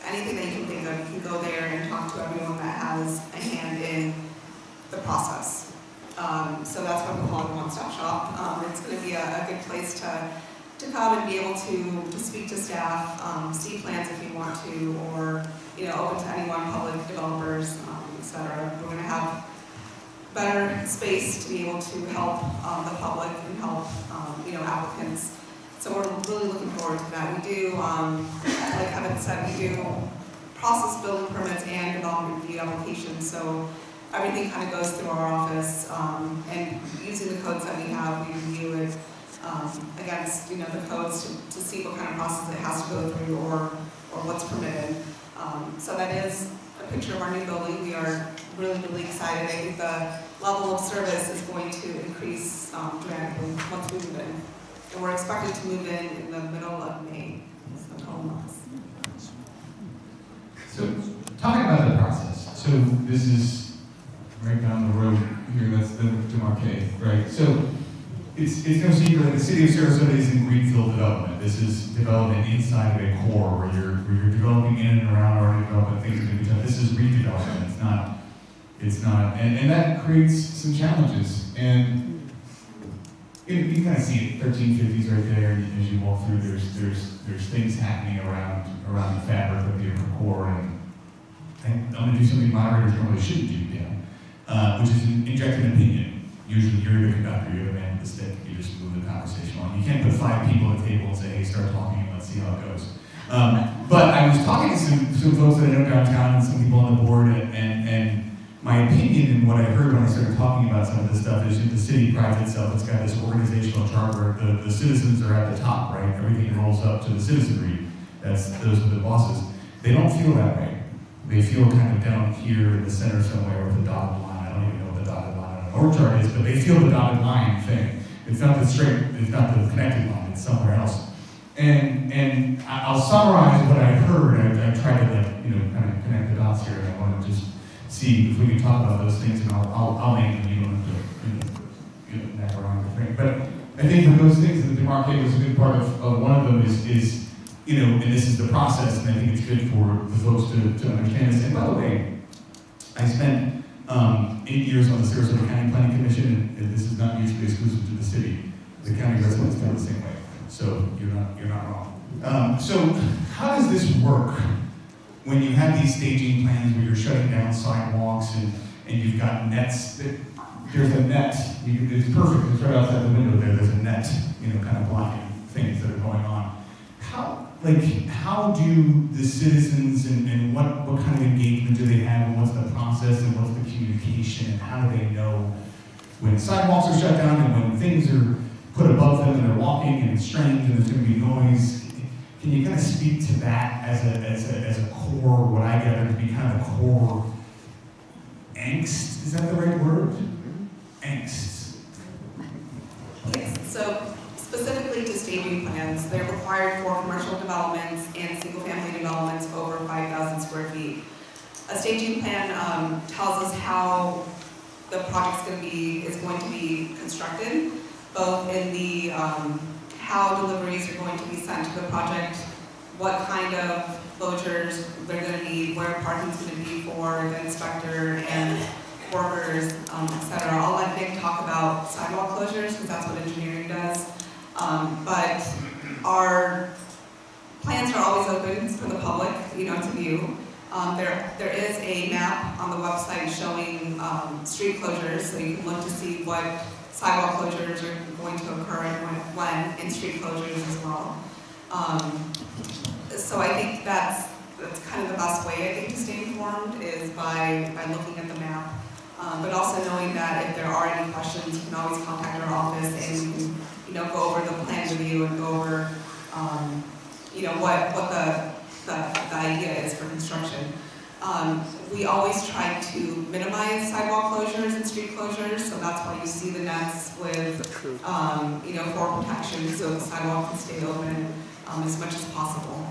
anything that you can think of, you can go there and talk to everyone that has a hand in the process. So that's what we call it, a one-stop shop. It's going to be a good place to come and be able to speak to staff, see plans if you want to, or, you know, open to anyone, public developers, etc. We're going to have better space to be able to help the public and help you know, applicants. So we're really looking forward to that. We do, like Evan said, we do process building permits and development review applications. So everything kind of goes through our office, and using the codes that we have, we review it against, you know, the codes to see what kind of process it has to go through, or what's permitted. So that is a picture of our new building. We are really, really excited. I think the level of service is going to increase dramatically once we move in. And we're expected to move in the middle of May, so 12 months. So, talking about the process. So this is right down the road here, that's the Demarque, right? So it's no secret that the city of Sarasota is in greenfield development. This is development inside of a core where you're developing in and around already development things that we done. This is redevelopment. It's not, and that creates some challenges. And you kind of see it, 1350s right there as you walk through. There's things happening around the fabric of the urban core, and I'm going to do something moderators normally shouldn't do, which is inject an opinion. Usually you're the conductor, you're the man with the stick, you just move the conversation on. You can't put 5 people at the table and say, hey, start talking and let's see how it goes. But I was talking to some folks that I know downtown and some people on the board, and my opinion and what I heard when I started talking about some of this stuff is that the city prides itself, it's got this organizational charter, the citizens are at the top, right? Everything rolls up to the citizenry, those are the bosses. They don't feel that way. They feel kind of down here in the center somewhere with a dotted line. I don't even know what the dotted line on an org chart is, but they feel the dotted line thing. It's not the straight, it's not the connected line, it's somewhere else. And I'll summarize what I've heard. I tried to, like, you know, kind of connect the dots here, and I want to just see if we can talk about those things, and I'll name them. You don't have to, you know, neck around the thing. But I think that those things that Demarque was a good part of one of them is, you know, and this is the process, and I think it's good for the folks to understand this. And by the way, I spent 8 years on the Sarasota County Planning Commission, and this is not mutually exclusive to the city. The county residents feel the same way, so you're not wrong. So how does this work when you have these staging plans where you're shutting down sidewalks and you've got nets that there's a net. It's perfect. It's right outside the window there. There's a net, kind of blocking things that are going on. How do the citizens and what kind of engagement do they have, and what's the process, and what's the communication, and how do they know when sidewalks are shut down and when things are put above them and they're walking and it's strange and there's going to be noise? Can you kind of speak to that as a core, what I gather to be kind of the core angst? Is that the right word? Angst. Yes, so specifically to staging plans, they're required for commercial developments and single-family developments over 5,000 square feet. A staging plan tells us how the project's is going to be constructed, both in the how deliveries are going to be sent to the project, what kind of closures they're going to need, where parking's going to be for the inspector and workers, etc. I'll let Nick talk about sidewalk closures because that's what engineering does. But our plans are always open for the public, to view. There is a map on the website showing street closures, so you can look to see what sidewalk closures are going to occur and when in street closures as well. So I think that's kind of the best way, I think, to stay informed is by looking at the map. But also knowing that if there are any questions, you can always contact our office and we can, go over the plan review and go over, what the idea is for construction. We always try to minimize sidewalk closures and street closures, so that's why you see the nets with, for protection, so the sidewalk can stay open as much as possible.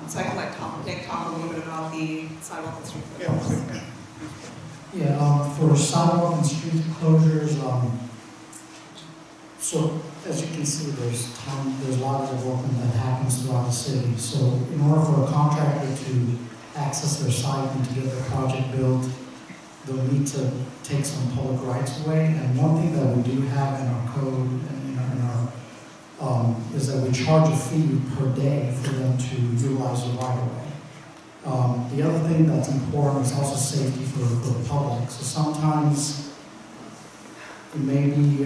So I can let Nick talk a little bit about the sidewalk and street closures. For sidewalk and street closures, so as you can see, there's a lot of development that happens throughout the city. So in order for a contractor to access their site and to get their project built, they'll need to take some public rights away. And one thing that we do have in our code and in our is that we charge a fee per day for them to utilize the right of way. The other thing that's important is also safety for the public. So sometimes it may be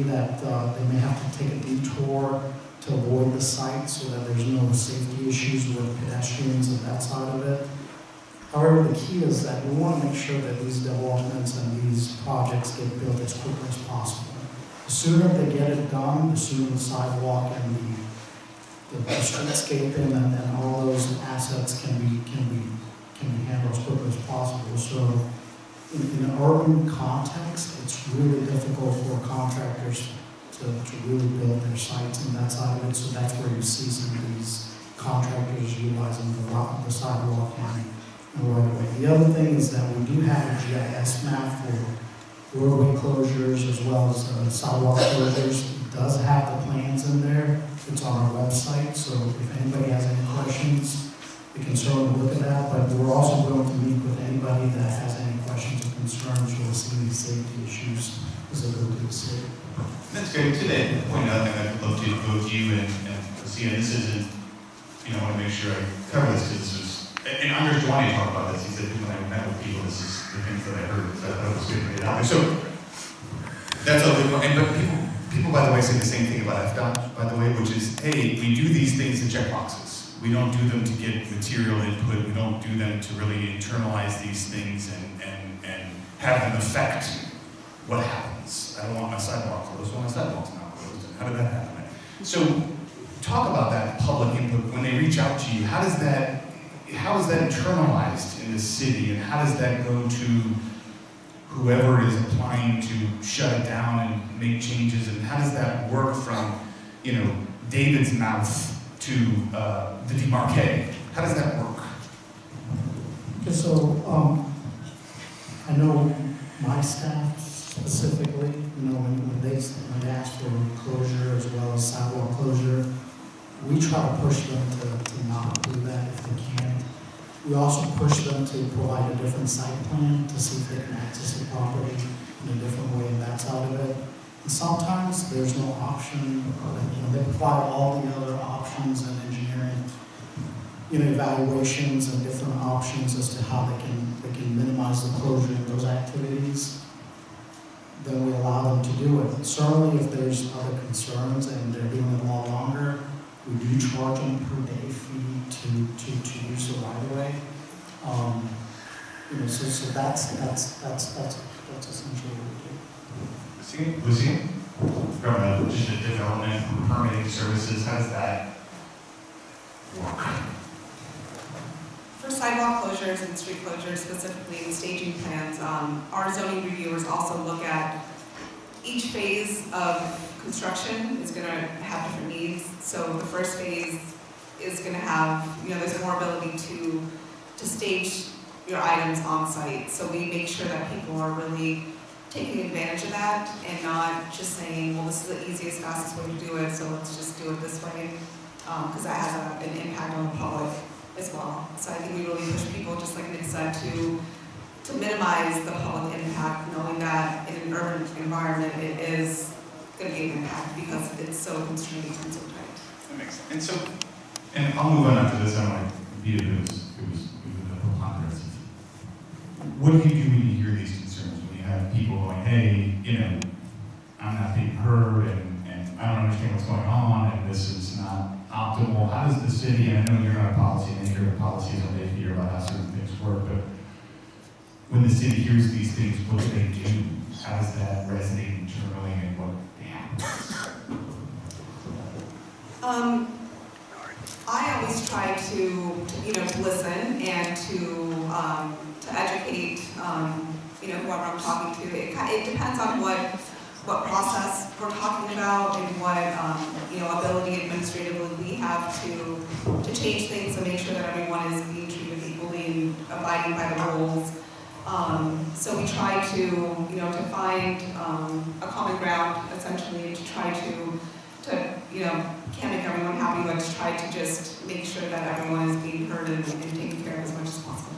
that they may have to take a detour to avoid the site so that there's no safety issues with pedestrians and that side of it. However, the key is that we want to make sure that these developments and these projects get built as quickly as possible. The sooner they get it done, the sooner the sidewalk and the streetscaping and all those assets can be handled as quickly as possible. So in an urban context, it's really difficult for contractors to really build their sites and that side of it. So that's where you see some of these contractors utilizing the sidewalk and the right of way. The other thing is that we do have a GIS map for roadway closures as well as sidewalk closures. It does have the plans in there. It's on our website, so if anybody has any questions, we can certainly look at that. But we're also going to meet with anybody that has any questions or concerns or see these safety issues as they go to the city. That's great. Today, point out that I'd love to both you and Lucia. This isn't, I want to make sure I cover this because this was, and Andres wanted to talk about this. He said when I met with people, this is the things that I heard. So I thought it was good to get it out there. So that's a good one. But people, by the way, say the same thing about FDOT, by the way, which is, hey, we do these things to check boxes. We don't do them to get material input. We don't do them to really internalize these things and have them affect what happens. I don't want my sidewalk closed. Well, my sidewalk's not closed. And how did that happen? So talk about that public input. When they reach out to you, how is that internalized in the city, and how does that go to whoever is applying to shut it down and make changes, and how does that work from, David's mouth to the demarque? How does that work? Okay, so I know my staff specifically, when they ask for closure as well as sidewalk closure, we try to push them to not do that if they can. We also push them to provide a different site plan to see if they can access the property in a different way and that side of it. And sometimes there's no option, they provide all the other options and engineering, evaluations and different options as to how they can minimize the closure of those activities. then we allow them to do it. Certainly if there's other concerns and they're doing it a lot longer, we do charge them per day fee to use the right of way. You know, so that's essentially what we do. Lucy, from just a development permitting services, how does that work? For sidewalk closures and street closures, specifically in staging plans, our zoning reviewers also look at each phase of construction is going to have different needs. So the first phase is going to have, you know, there's more ability to stage your items on site. So we make sure that people are really taking advantage of that and not just saying, well, this is the easiest, fastest way to do it, so let's just do it this way, because that has an impact on the public as well. So I think we really push people, just like Nick said, to minimize the public impact, knowing that in an urban environment it is going to be an impact because it's so constrained and so tight. That makes sense. And I'll move on after this. I don't like it was a preponderance. What do you do when you hear these concerns? When you have people going, hey, you know, I'm not being heard, and I don't understand what's going on, and this is not optimal. How does the city, and I know you're not a policy maker, the policies all day here about how certain things work, but when the city hears these things, what do they do? How does that resonate internally, and what happens? I always try to you know, to listen and to educate, you know, whoever I'm talking to. It depends on what process we're talking about and what, you know, ability administratively we have to change things and make sure that everyone is being treated equally and abiding by the rules. So we try to, you know, to find a common ground, essentially, and to try to, you know, can't make everyone happy, but to try to just make sure that everyone is being heard and taken care of as much as possible.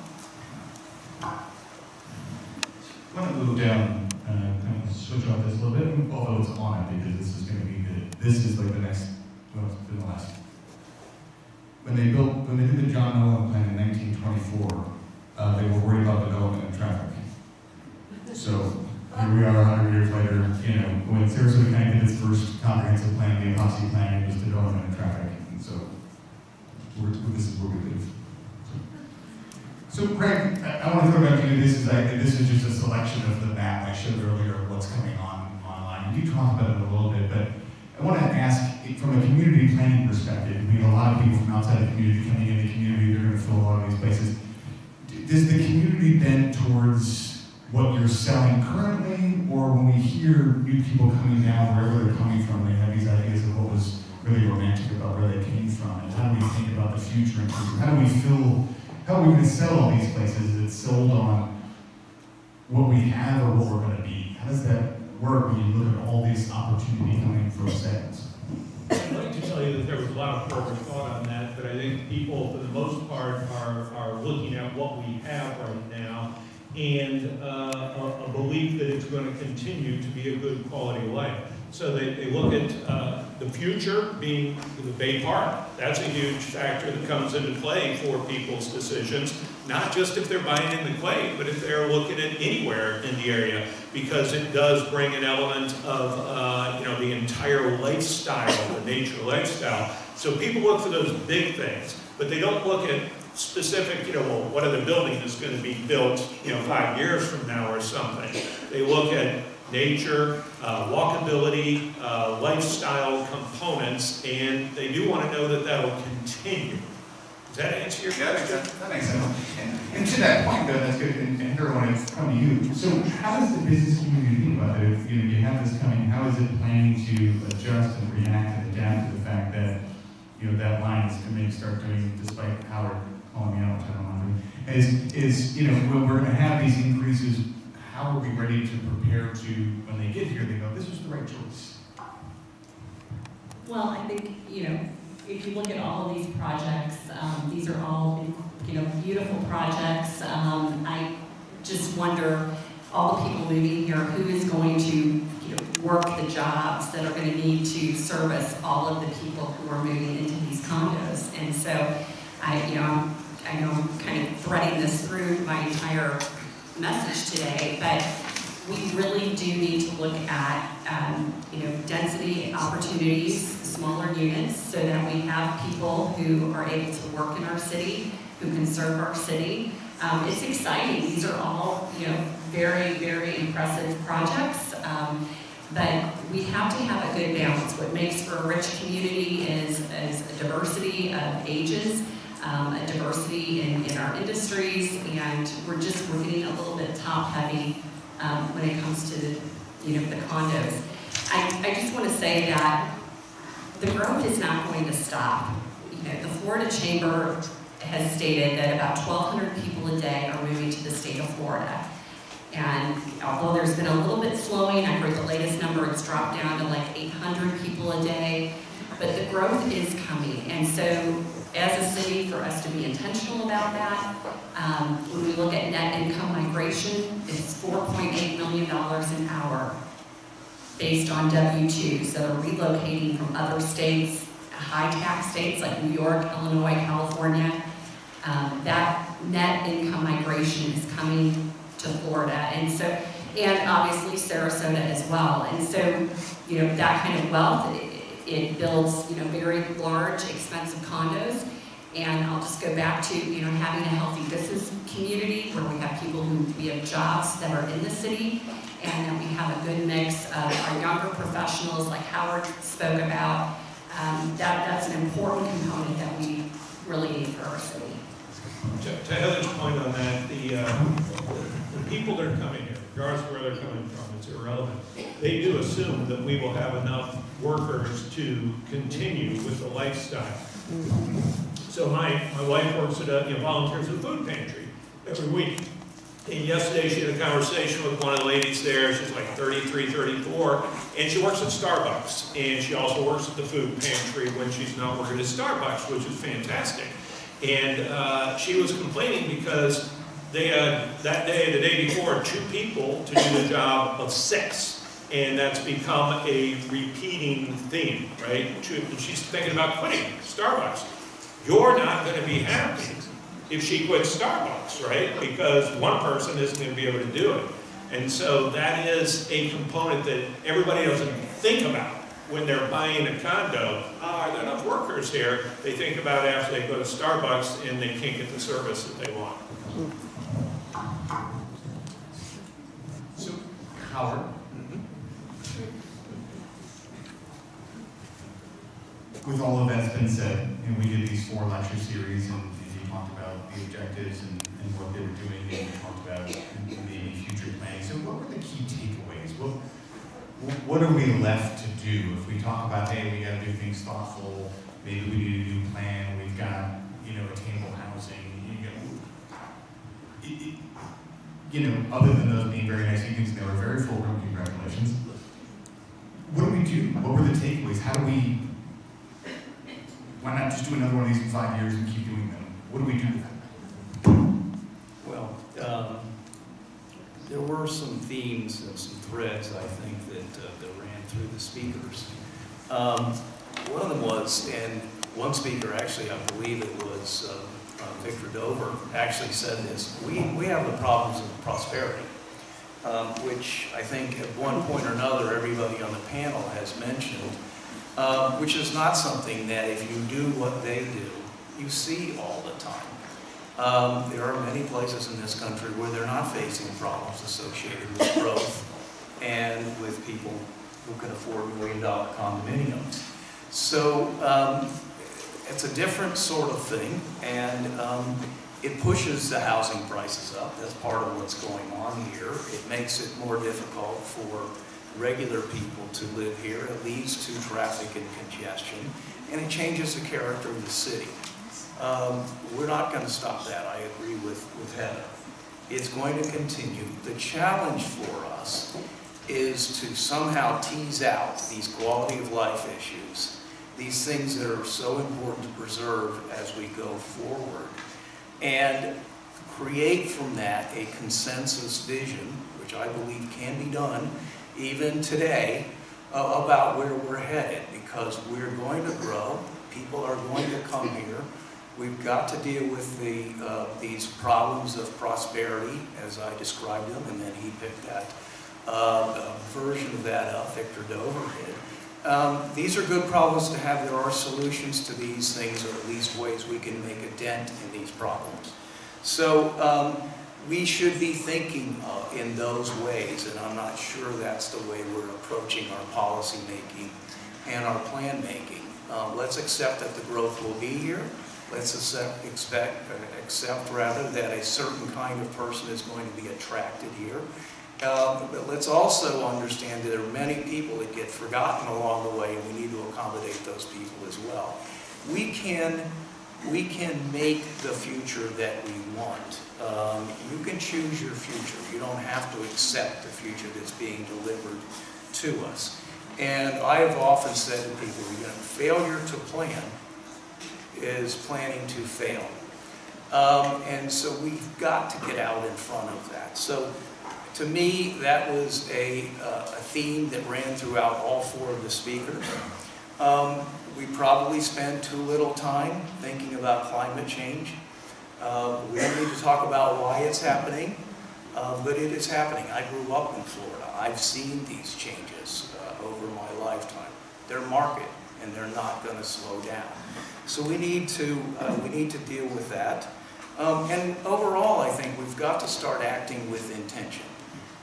I want to move down, kind of switch off this a little bit, although it's on it, because this is going to be this is like the next, well, it's been the last. When they did the John Nolan plan in 1924, they were worried about development and traffic. So here we are 100 years later, you know, when Sarasota County did its first comprehensive plan, the epoxy plan, it was development and traffic. And so this is where we live. So Craig, I want to throw back to you, this is just a selection of the map I showed earlier of what's coming online. You talked about it a little bit, but I want to ask, from a community planning perspective, we have a lot of people from outside the community coming in the community, they're going to fill a lot of these places. Does the community bend towards what you're selling currently, or when we hear new people coming down, wherever they're coming from, they have these ideas of what was really romantic about where they came from, and how do we think about the future in terms of how are we going to sell all these places? Is it sold on what we have or what we're going to be? How does that work when you look at all these opportunities coming from sales? I'd like to tell you that there was a lot of forward thought on that, but I think people, for the most part, are looking at what we have right now and a belief that it's going to continue to be a good quality of life. So they look at the future being the Bay Park. That's a huge factor that comes into play for people's decisions, not just if they're buying in the Clay, but if they're looking at anywhere in the area, because it does bring an element of you know, the entire lifestyle, the nature lifestyle. So people look for those big things, but they don't look at specific, you know, well, what other building is going to be built, you know, 5 years from now or something. They look at nature, walkability, lifestyle components, and they do want to know that that will continue. Does that answer your question? That makes sense. And to that point, though, that's good, and everyone, it's come to you. So how does the business community think about it? If you have this coming, how is it planning to adjust and react and adapt to the fact that, you know, that line is going to start doing, despite Howard calling me out, which I don't want to do, is, you know, when we're going to have these increases, how are we ready to prepare to, when they get here, they go, this was the right choice? Well, I think, you know, if you look at all of these projects, these are all, you know, beautiful projects. I just wonder, all the people moving here, who is going to, you know, work the jobs that are going to need to service all of the people who are moving into these condos. And so, I know I'm kind of threading this through my entire message today, but we really do need to look at, density opportunities, smaller units, so that we have people who are able to work in our city, who can serve our city. It's exciting. These are all, very, very impressive projects. But we have to have a good balance. What makes for a rich community is a diversity of ages, a diversity in our industries, and we're getting a little bit top heavy when it comes to the condos. I just want to say that the growth is not going to stop. The Florida Chamber has stated that about 1,200 people a day are moving to the state of Florida. And although there's been a little bit slowing, I heard the latest number, it's dropped down to like 800 people a day, but the growth is coming. And so as a city, for us to be intentional about that, when we look at net income migration, it's $4.8 million an hour based on W-2s that are relocating from other states, high tax states like New York, Illinois, California. That net income migration is coming to Florida, and obviously Sarasota as well. And so, that kind of wealth, it builds, very large, expensive condos. And I'll just go back to, having a healthy business community where we have people we have jobs that are in the city, and then we have a good mix of our younger professionals, like Howard spoke about. That's an important component that we really need for our city. To Heather's point on that, the people that are coming here, regardless of where they're coming from, it's irrelevant. They do assume that we will have enough workers to continue with the lifestyle. So my wife works at volunteers at a food pantry every week. And yesterday she had a conversation with one of the ladies there. She's like 33, 34, and she works at Starbucks. And she also works at the food pantry when she's not working at Starbucks, which is fantastic. And she was complaining because they had, that day, the day before, 2 people to do the job of 6. And that's become a repeating theme, right? She's thinking about quitting Starbucks. You're not going to be happy if she quits Starbucks, right? Because one person isn't going to be able to do it. And so that is a component that everybody doesn't think about when they're buying a condo. Are there enough workers here? They think about after they go to Starbucks and they can't get the service that they want. So, Howard. With all of that's been said, we did these 4 lecture series, and you talked about the objectives and what they were doing, and you talked about maybe future planning. So what were the key takeaways? What are we left to do if we talk about, hey, we got to do things thoughtful, maybe we need a new plan, we've got, attainable housing, other than those being very nice evenings, and they were very full room, congratulations. What do we do? What were the takeaways? How do we, why not just do another one of these in 5 years and keep doing them? What do we do with that? Well, there were some themes and some threads, I think, that ran through the speakers. One of them was, and one speaker actually, I believe it was Victor Dover, actually said this: we have the problems of prosperity, which I think at one point or another everybody on the panel has mentioned, which is not something that if you do what they do, you see all the time. There are many places in this country where they're not facing problems associated with growth and with people who can afford $1 million condominiums. So it's a different sort of thing, and it pushes the housing prices up. That's part of what's going on here. It makes it more difficult for regular people to live here. It leads to traffic and congestion, and it changes the character of the city. We're not going to stop that. I agree with Heather. It's going to continue. The challenge for us is to somehow tease out these quality of life issues, these things that are so important to preserve as we go forward, and create from that a consensus vision, which I believe can be done even today, about where we're headed, because we're going to grow. People are going to come here. We've got to deal with these problems of prosperity, as I described them, and then he picked that a version of that up, Victor Dover did. These are good problems to have. There are solutions to these things, or at least ways we can make a dent in these problems. So we should be thinking in those ways, and I'm not sure that's the way we're approaching our policy making and our plan making. Let's accept that the growth will be here. Let's accept rather that a certain kind of person is going to be attracted here. But let's also understand that there are many people that get forgotten along the way, and we need to accommodate those people as well. We can make the future that we want. You can choose your future. You don't have to accept the future that's being delivered to us. And I have often said to people, failure to plan is planning to fail. And so we've got to get out in front of that. So to me, that was a theme that ran throughout all four of the speakers. We probably spend too little time thinking about climate change. We don't need to talk about why it's happening, but it is happening. I grew up in Florida. I've seen these changes over my lifetime. They're market, and they're not going to slow down. So we need to deal with that. And overall, I think we've got to start acting with intention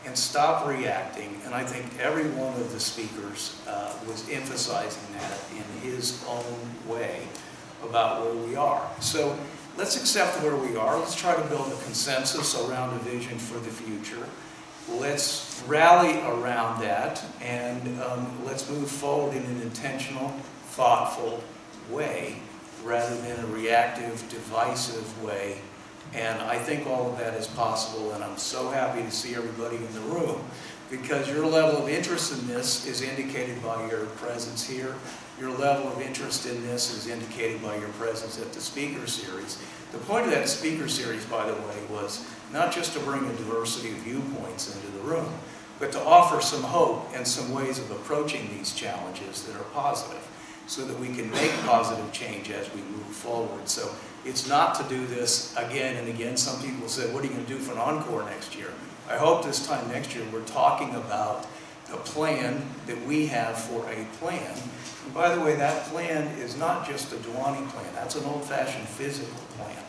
and stop reacting. And I think every one of the speakers was emphasizing that in his own way about where we are. So let's accept where we are. Let's try to build a consensus around a vision for the future. Let's rally around that, and let's move forward in an intentional, thoughtful way rather than a reactive, divisive way. And I think all of that is possible, and I'm so happy to see everybody in the room, because your level of interest in this is indicated by your presence here. Your level of interest in this is indicated by your presence at the Speaker Series. The point of that Speaker Series, by the way, was not just to bring a diversity of viewpoints into the room, but to offer some hope and some ways of approaching these challenges that are positive, so that we can make positive change as we move forward. So it's not to do this again and again. Some people say, what are you going to do for an encore next year? I hope this time next year we're talking about a plan that we have for a plan. And by the way, that plan is not just a Duane plan. That's an old-fashioned physical plan.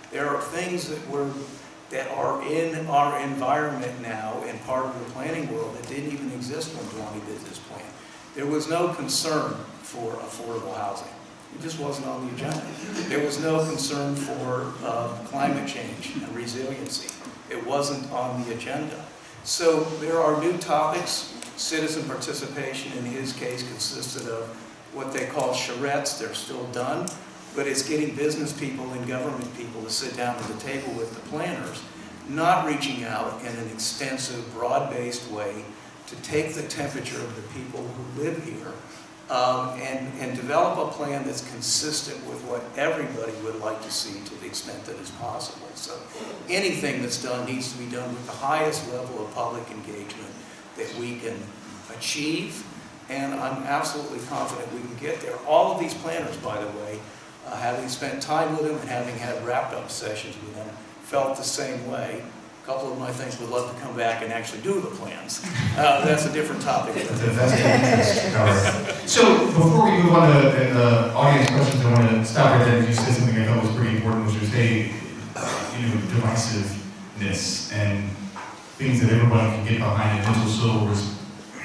There are things that are in our environment now and part of the planning world that didn't even exist when Duane did this plan. There was no concern for affordable housing. It just wasn't on the agenda. There was no concern for climate change and resiliency. It wasn't on the agenda. So there are new topics. Citizen participation, in his case, consisted of what they call charrettes. They're still done, but it's getting business people and government people to sit down at the table with the planners, not reaching out in an extensive, broad-based way to take the temperature of the people who live here and develop a plan that's consistent with what everybody would like to see to the extent that is possible. So anything that's done needs to be done with the highest level of public engagement that we can achieve, and I'm absolutely confident we can get there. All of these planners, by the way, having spent time with them and having had wrap-up sessions with them, felt the same way. A couple of them, I think, would love to come back and actually do the plans. That's a different topic. So before we move on to the audience questions, I want to stop right there. You said something I thought was pretty important, which was, hey, divisiveness and things that everyone can get behind. And Mitchell Silver was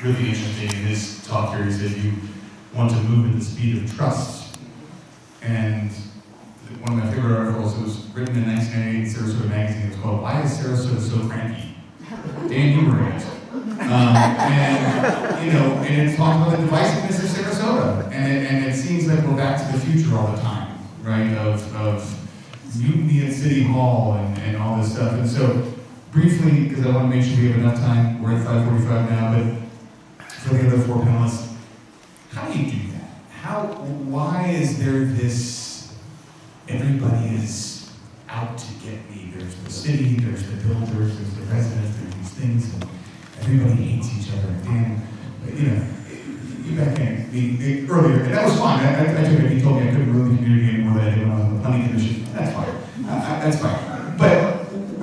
really interesting in his talk here. He said you want to move at the speed of trust. And one of my favorite articles, it was written in 1998 in Sarasota Magazine. It was called, "Why is Sarasota So Cranky?" Dan Humer answered. And it's talking about the divisiveness of Sarasota. And it seems like we're back to the future all the time, right? Of mutiny at City Hall and all this stuff. And so, briefly, because I want to make sure we have enough time, we're at 5:45 now, but for the other four panelists, how do you do that? Why is there this, everybody is out to get me? There's the city, there's the builders, there's the residents, there's these things, and everybody hates each other. And you back in earlier, and that was fine. I took it, he told me I couldn't ruin the community anymore that I did when I was on the planning commission. That's fine. That's fine. But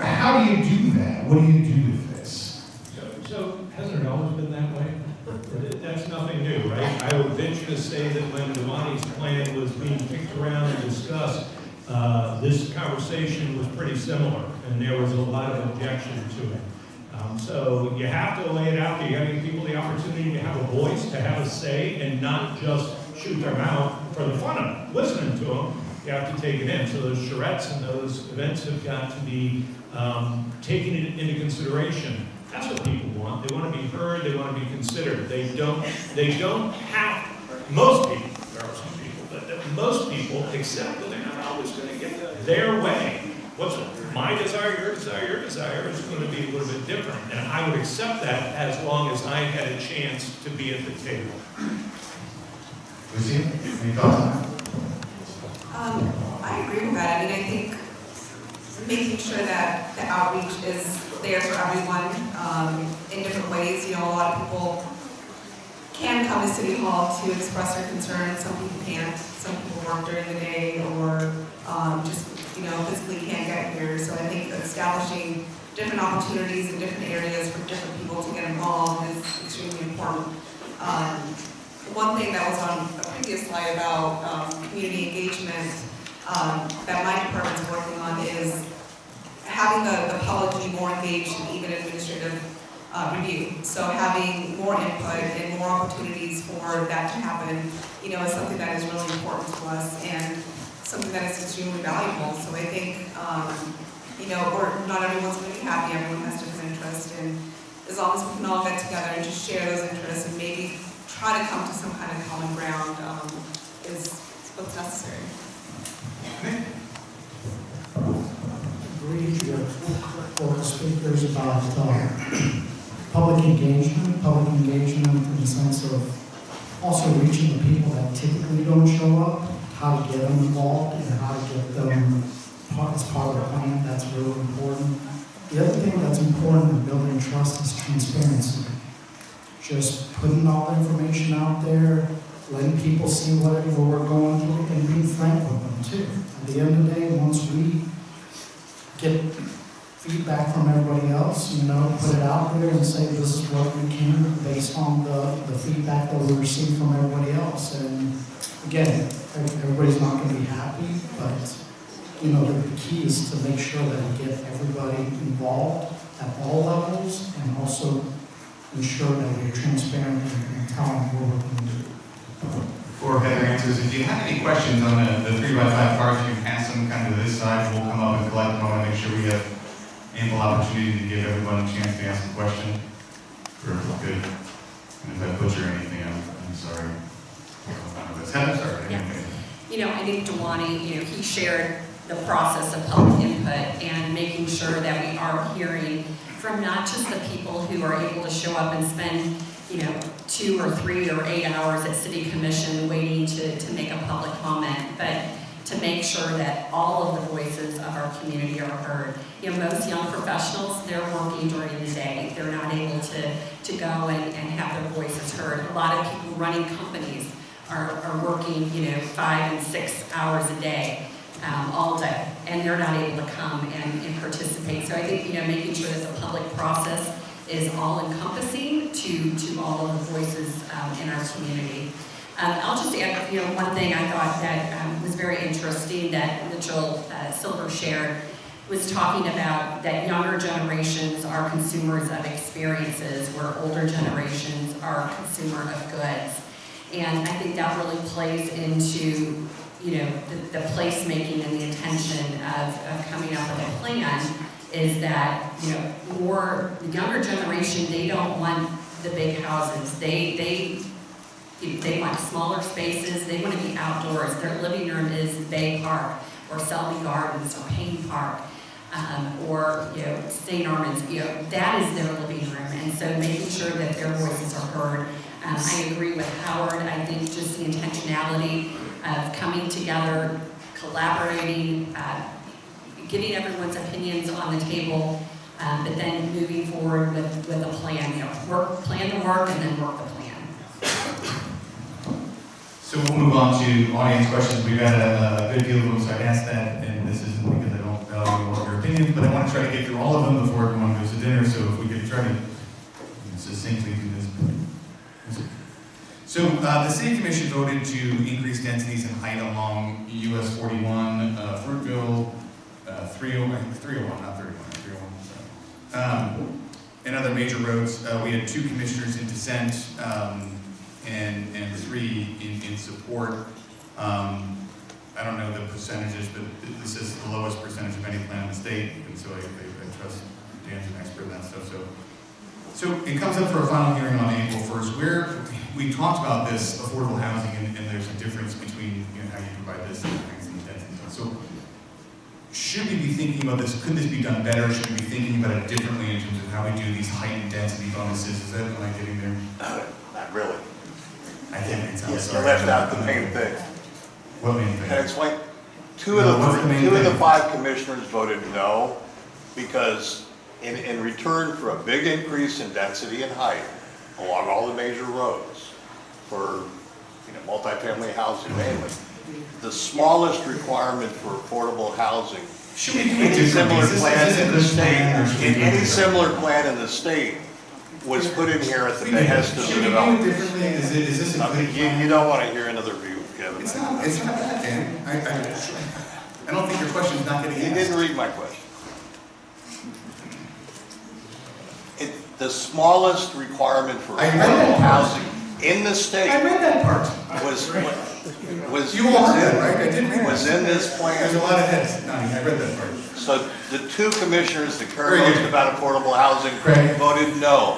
how do you do that? What do you do with this? So President to say that when Devani's plan was being kicked around and discussed, this conversation was pretty similar, and there was a lot of objection to it. So you have to lay it out there. You got to give people the opportunity to have a voice, to have a say, and not just shoot their mouth for the fun of it. Listening to them, you have to take it in. So those charrettes and those events have got to be taken into consideration. That's what people want. They want to be heard. They want to be considered. They don't have, most people, there are some people, but most people accept that they're not always going to get their way. What's my desire, your desire is going to be a little bit different. And I would accept that as long as I had a chance to be at the table. Lucy, any thoughts on that? I agree with that. I mean, I think making sure that the outreach is there for everyone in different ways. You know, a lot of people can come to City Hall to express their concerns. Some people can't. Some people work during the day or just, you know, physically can't get here. So I think establishing different opportunities in different areas for different people to get involved is extremely important. One thing that was on a previous slide about community engagement that my department's working on is having the public be more engaged in even administrative review. So having more input and more opportunities for that to happen, you know, is something that is really important to us and something that is extremely valuable. So I think, you know, not everyone's going to be happy. Everyone has different interests, and as long as we can all get together and just share those interests and maybe try to come to some kind of common ground is what's necessary. Agreed with all the speakers about public engagement in the sense of also reaching the people that typically don't show up, how to get them involved and how to get them as part of the plan. That's really important. The other thing that's important in building trust is transparency. Just putting all the information out there, letting people see whatever we're going through, and being frank with them too. At the end of the day, once we get feedback from everybody else, you know, put it out there and say this is what we can based on the feedback that we receive from everybody else. And again, everybody's not going to be happy, but you know, the key is to make sure that we get everybody involved at all levels and also ensure that we're transparent and telling what we're going to do. Before Heather answers, if you have any questions on the 3x5 cards, you can pass them kind of to this side. We'll come up and collect them. I want to make sure we have ample opportunity to give everyone a chance to ask a question. Good. And if I butcher anything, I'm sorry. Heather, sorry. Yeah. You know, I think Dewani, you know, he shared the process of public input and making sure that we are hearing from not just the people who are able to show up and spend, you know, 2 or 3 or 8 hours at City Commission waiting to make a public comment, but to make sure that all of the voices of our community are heard. You know, most young professionals, they're working during the day. They're not able to go and have their voices heard. A lot of people running companies are working, you know, 5 and 6 hours a day, all day, and they're not able to come and participate. So I think, you know, making sure that the public process is all-encompassing to all of the voices in our community. I'll just add, you know, one thing I thought that was very interesting that Mitchell Silver shared was talking about that younger generations are consumers of experiences where older generations are consumer of goods. And I think that really plays into, you know, the placemaking and the intention of coming up with a plan is that, you know, the younger generation, they don't want the big houses. They want smaller spaces. They want to be outdoors. Their living room is Bay Park or Selby Gardens or Payne Park or, you know, St. Armand's. You know, that is their living room. And so making sure that their voices are heard. I agree with Howard. I think just the intentionality of coming together, collaborating, getting everyone's opinions on the table, but then moving forward with a plan. You know, plan the work and then work the plan. So we'll move on to audience questions. We've had a good deal of them, so I'd ask that, and this isn't because I don't value all of your opinions, but I want to try to get through all of them before everyone goes to dinner, so if we could try to succinctly do this. So the City Commission voted to increase densities and height along US 41, Fruitville, 301, not 31, 301, sorry. And other major roads. We had 2 commissioners in dissent and 3 in support. I don't know the percentages, but this is the lowest percentage of any plan in the state, and so I trust Dan's an expert in that stuff. So it comes up for a final hearing on April 1st, where we talked about this affordable housing, and there's a difference between how you provide this and things and density. So should we be thinking about this? Could this be done better? Should we be thinking about it differently in terms of how we do these height and density bonuses? Is that am I getting there? Not really. I can't make sense. You left out the main thing. What main thing? Can I explain? Two of the 5 commissioners voted no, because in return for a big increase in density and height along all the major roads for multifamily housing mainly, the smallest requirement for affordable housing Should we in any similar plan in the state was put in here at the behest of the developer. Is this a good plan? You don't want to hear another view, Kevin. It's not that, Dan. I don't think your question's not getting You asked. didn't read my question. The smallest requirement for affordable housing in the state I read that part. was You all heard that, right? I did read was that. in this There's a plan. lot of heads nodding. I read that part. So the 2 commissioners that care Very most good. about affordable housing Craig. voted no.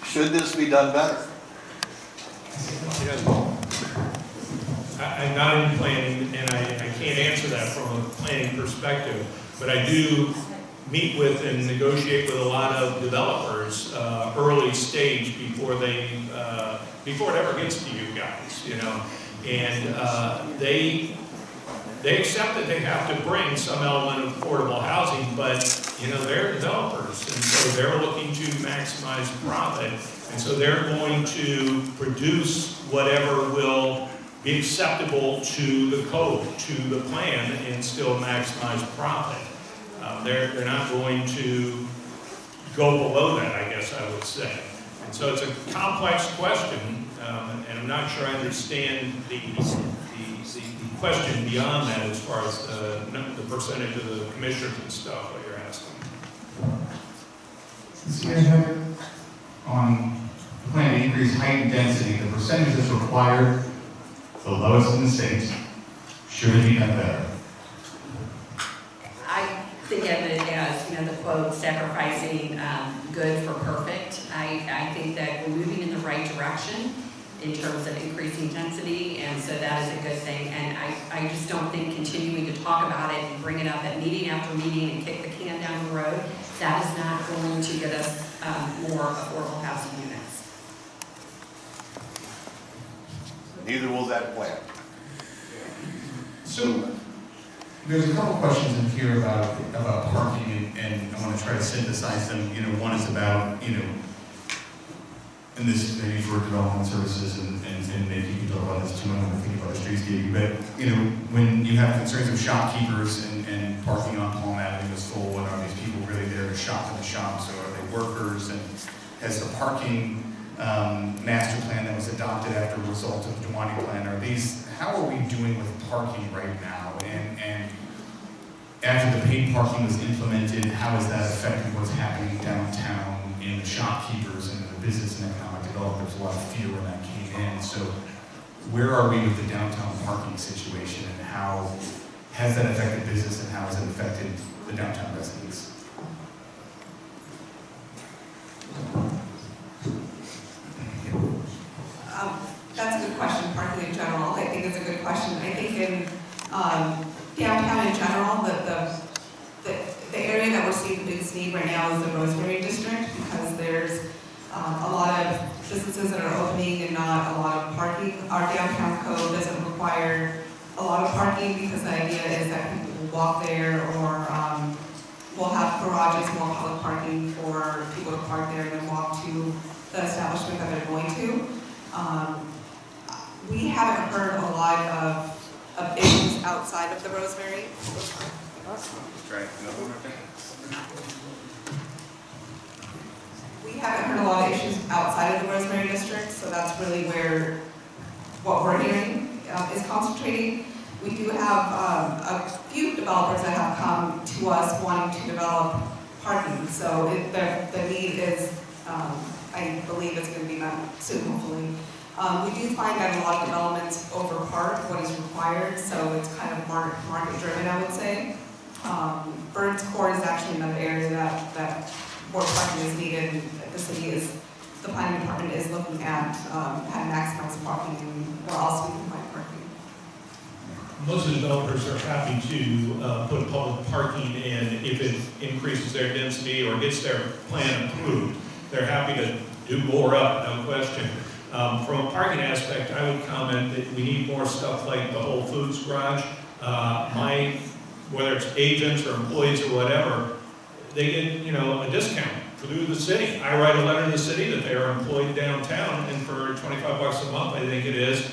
Should this be done better? I'm not in planning, and I can't answer that from a planning perspective, but I do meet with and negotiate with a lot of developers early stage before it ever gets to you guys, and they accept that they have to bring some element of affordable housing, but they're developers, and so they're looking to maximize profit, and so they're going to produce whatever will be acceptable to the code, to the plan, and still maximize profit. They're not going to go below that, I guess I would say. And so it's a complex question, and I'm not sure I understand the question beyond that as far as the percentage of the commissioners and stuff that you're asking. On the plan to increase height and density, the percentage that's required, the lowest in the state, should it be done better? I think of it as, the quote, sacrificing good for perfect. I think that we're moving in the right direction in terms of increasing density, and so that is a good thing. And I just don't think continuing to talk about it and bring it up at meeting after meeting and kick the can down the road, that is not going to get us more affordable housing units. Neither will that plan. So there's a couple questions in here about parking, and I want to try to synthesize them. One is about, and this is maybe for development services, and maybe you can talk about this too. I don't want to think about the streetscape, but when you have concerns of shopkeepers and parking on Palm Avenue is full, and are these people really there to shop in the shops, or are they workers? And has the parking master plan that was adopted after a result of the Dewani plan, how are we doing with parking right now? And after the paid parking was implemented, how has that affected what's happening downtown in the shopkeepers and in the business and economic development? There's a lot of fear when that came in. So where are we with the downtown parking situation, and how has that affected business, and how has it affected the downtown residents? That's a good question, parking in general. I think it's a good question. I think in downtown in general, the area that we're seeing the biggest need right now is the Rosemary district, because there's a lot of businesses that are opening and not a lot of parking. Our downtown code doesn't require a lot of parking, because the idea is that people will walk there, or we'll have garages, more public parking for people to park there and then walk to the establishment that they're going to. We haven't heard a lot of issues outside of the Rosemary. We haven't heard a lot lot of issues outside of the Rosemary district, so that's really where what we're hearing is concentrating. We do have a few developers that have come to us wanting to develop parking, so the need is, I believe it's going to be met soon, hopefully. We do find that a lot of developments overpark what is required, so it's kind of market driven, I would say. Burns Court is actually another area that more parking is needed. The planning department is looking at how to maximize parking and where else we can find parking. Most of the developers are happy to put public parking in if it increases their density or gets their plan approved. They're happy to do more up, no question. From a parking aspect, I would comment that we need more stuff like the Whole Foods garage. Whether it's agents or employees or whatever, they get, a discount through the city. I write a letter to the city that they are employed downtown, and for 25 bucks a month, I think it is,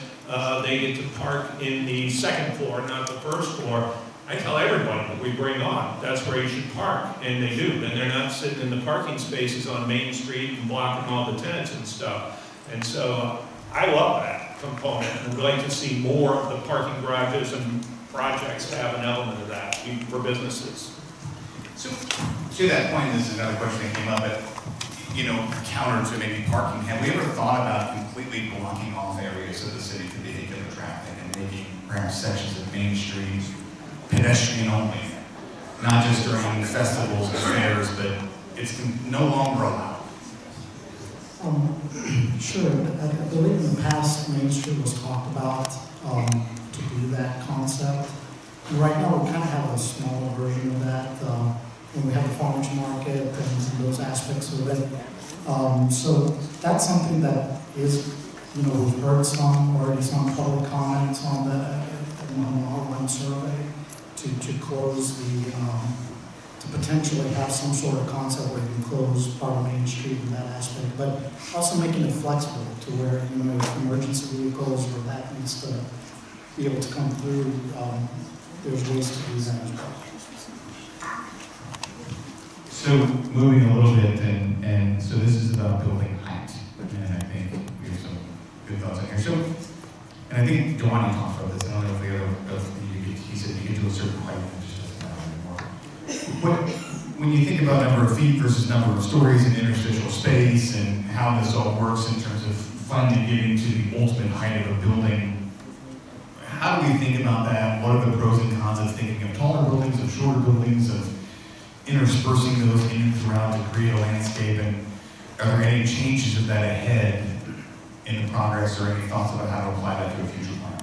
they get to park in the second floor, not the first floor. I tell everybody that we bring on, that's where you should park, and they do. And they're not sitting in the parking spaces on Main Street and blocking all the tenants and stuff. And so I love that component, and would like to see more of the parking garages and projects to have an element of that for businesses. So, to that point, this is another question that came up, but, counter to maybe parking, have we ever thought about completely blocking off areas of the city to vehicular traffic and making perhaps sections of Main Street pedestrian only? Not just during festivals and fairs, but it's no longer allowed. Sure. I believe in the past, Main Street was talked about to do that concept. And right now, we kind of have a smaller version of that when we have the farmers market and those aspects of it. So that's something that is, we've heard some public comments on the R1 survey to close the, to potentially have some sort of concept where you can close part of Main Street in that aspect, but also making it flexible to where, if emergency vehicles or that needs to be able to come through, there's ways to do that as well. So moving a little bit, and so this is about building height, and I think we have some good thoughts in here. So, and I think Dwani talked about this. I don't know if the other, he said you get to a certain height and it just doesn't matter anymore. But when you think about number of feet versus number of stories and interstitial space and how this all works in terms of finally getting to the ultimate height of a building, how do we think about that? What are the pros and cons of thinking of taller buildings, of shorter buildings, of interspersing those in and throughout to create a landscape? And are there any changes of that ahead in the progress, or any thoughts about how to apply that to a future plan?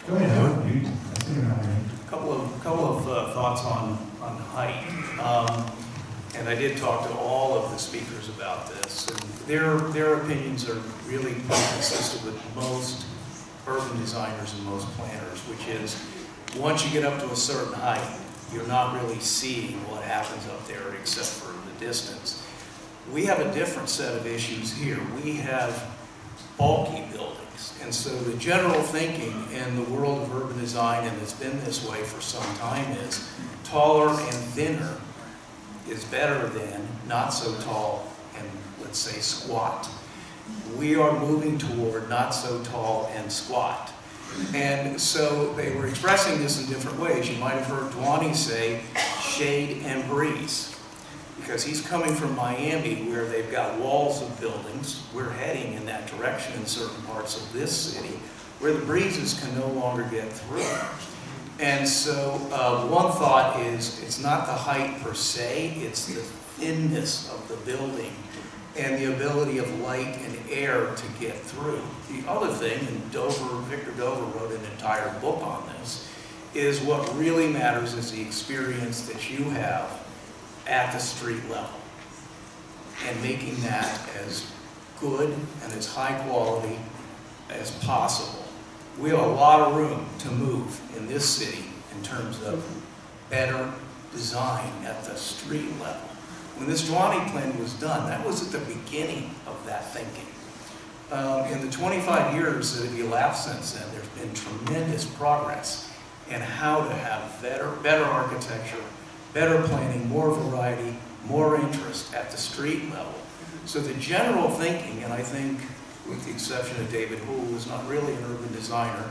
Go ahead, Howard. I see you're not ready. Couple of thoughts on height. And I did talk to all of the speakers about this, and their opinions are really consistent with most urban designers and most planners, which is once you get up to a certain height, you're not really seeing what happens up there except for the distance. We have a different set of issues here. We have bulky buildings, and so the general thinking in the world of urban design, and it's been this way for some time, is taller and thinner is better than not so tall and, let's say, squat. We are moving toward not so tall and squat. And so they were expressing this in different ways. You might have heard Dwani say shade and breeze, because he's coming from Miami where they've got walls of buildings. We're heading in that direction in certain parts of this city where the breezes can no longer get through. And so one thought is it's not the height per se, it's the thinness of the building and the ability of light and air to get through. The other thing, and Victor Dover wrote an entire book on this, is what really matters is the experience that you have at the street level and making that as good and as high quality as possible. We have a lot of room to move in this city in terms of better design at the street level. When this Dwani plan was done, that was at the beginning of that thinking. In the 25 years that have elapsed since then, there's been tremendous progress in how to have better architecture, better planning, more variety, more interest at the street level. So the general thinking, and I think with the exception of David Houle, who's not really an urban designer,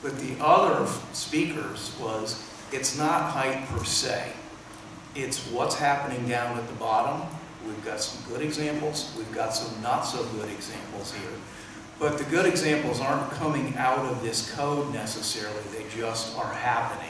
but the other speakers was, it's not height per se. It's what's happening down at the bottom. We've got some good examples. We've got some not so good examples here. But the good examples aren't coming out of this code necessarily. They just are happening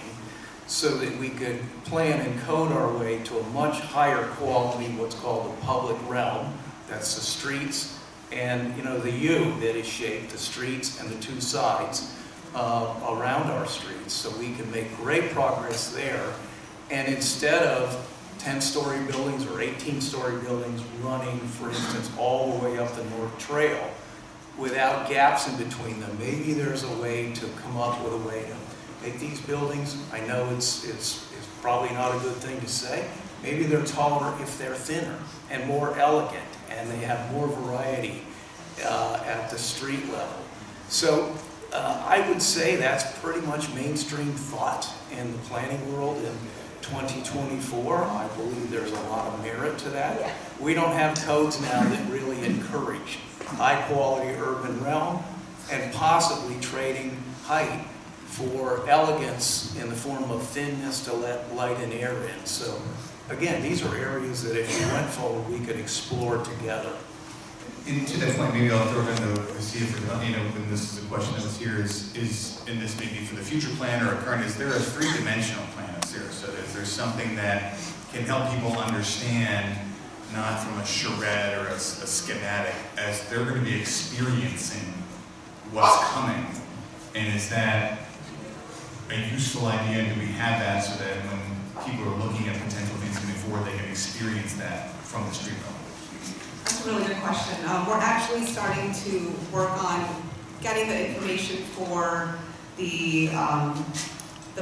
so that we could plan and code our way to a much higher quality, what's called the public realm. That's the streets and, you know, the U that is shaped, the streets and the two sides around our streets. So we can make great progress there. And instead of 10-story buildings or 18-story buildings running, for instance, all the way up the North Trail without gaps in between them, maybe there's a way to come up with a way to make these buildings, I know it's probably not a good thing to say, maybe they're taller if they're thinner and more elegant and they have more variety at the street level. So I would say that's pretty much mainstream thought in the planning world in 2024. I believe there's a lot of merit to that. We don't have codes now that really encourage high-quality urban realm and possibly trading height for elegance in the form of thinness to let light and air in. So again, these are areas that if we went forward, we could explore together. And to that point, maybe I'll throw in to see if, you know, and this is a question that was here, is and this maybe for the future plan or a current, is there a three-dimensional plan of Sarasota? Is there something that can help people understand, not from a charrette or a schematic, as they're going to be experiencing what's coming? And is that a useful idea? And do we have that so that when people are looking at potential things moving forward, they can experience that from the street level? That's a really good question. We're actually starting to work on getting the information for the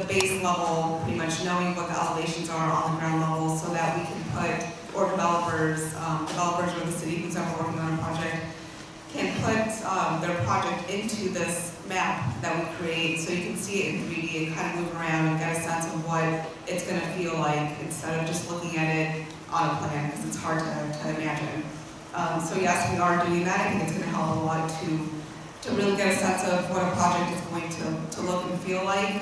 base level, pretty much knowing what the elevations are on the ground level so that we can put, or developers or the city who's ever working on a project, can put their project into this map that we create so you can see it in 3D and kind of move around and get a sense of what it's going to feel like instead of just looking at it on a plan because it's hard to imagine. So yes, we are doing that. I think it's going to help a lot to really get a sense of what a project is going to look and feel like.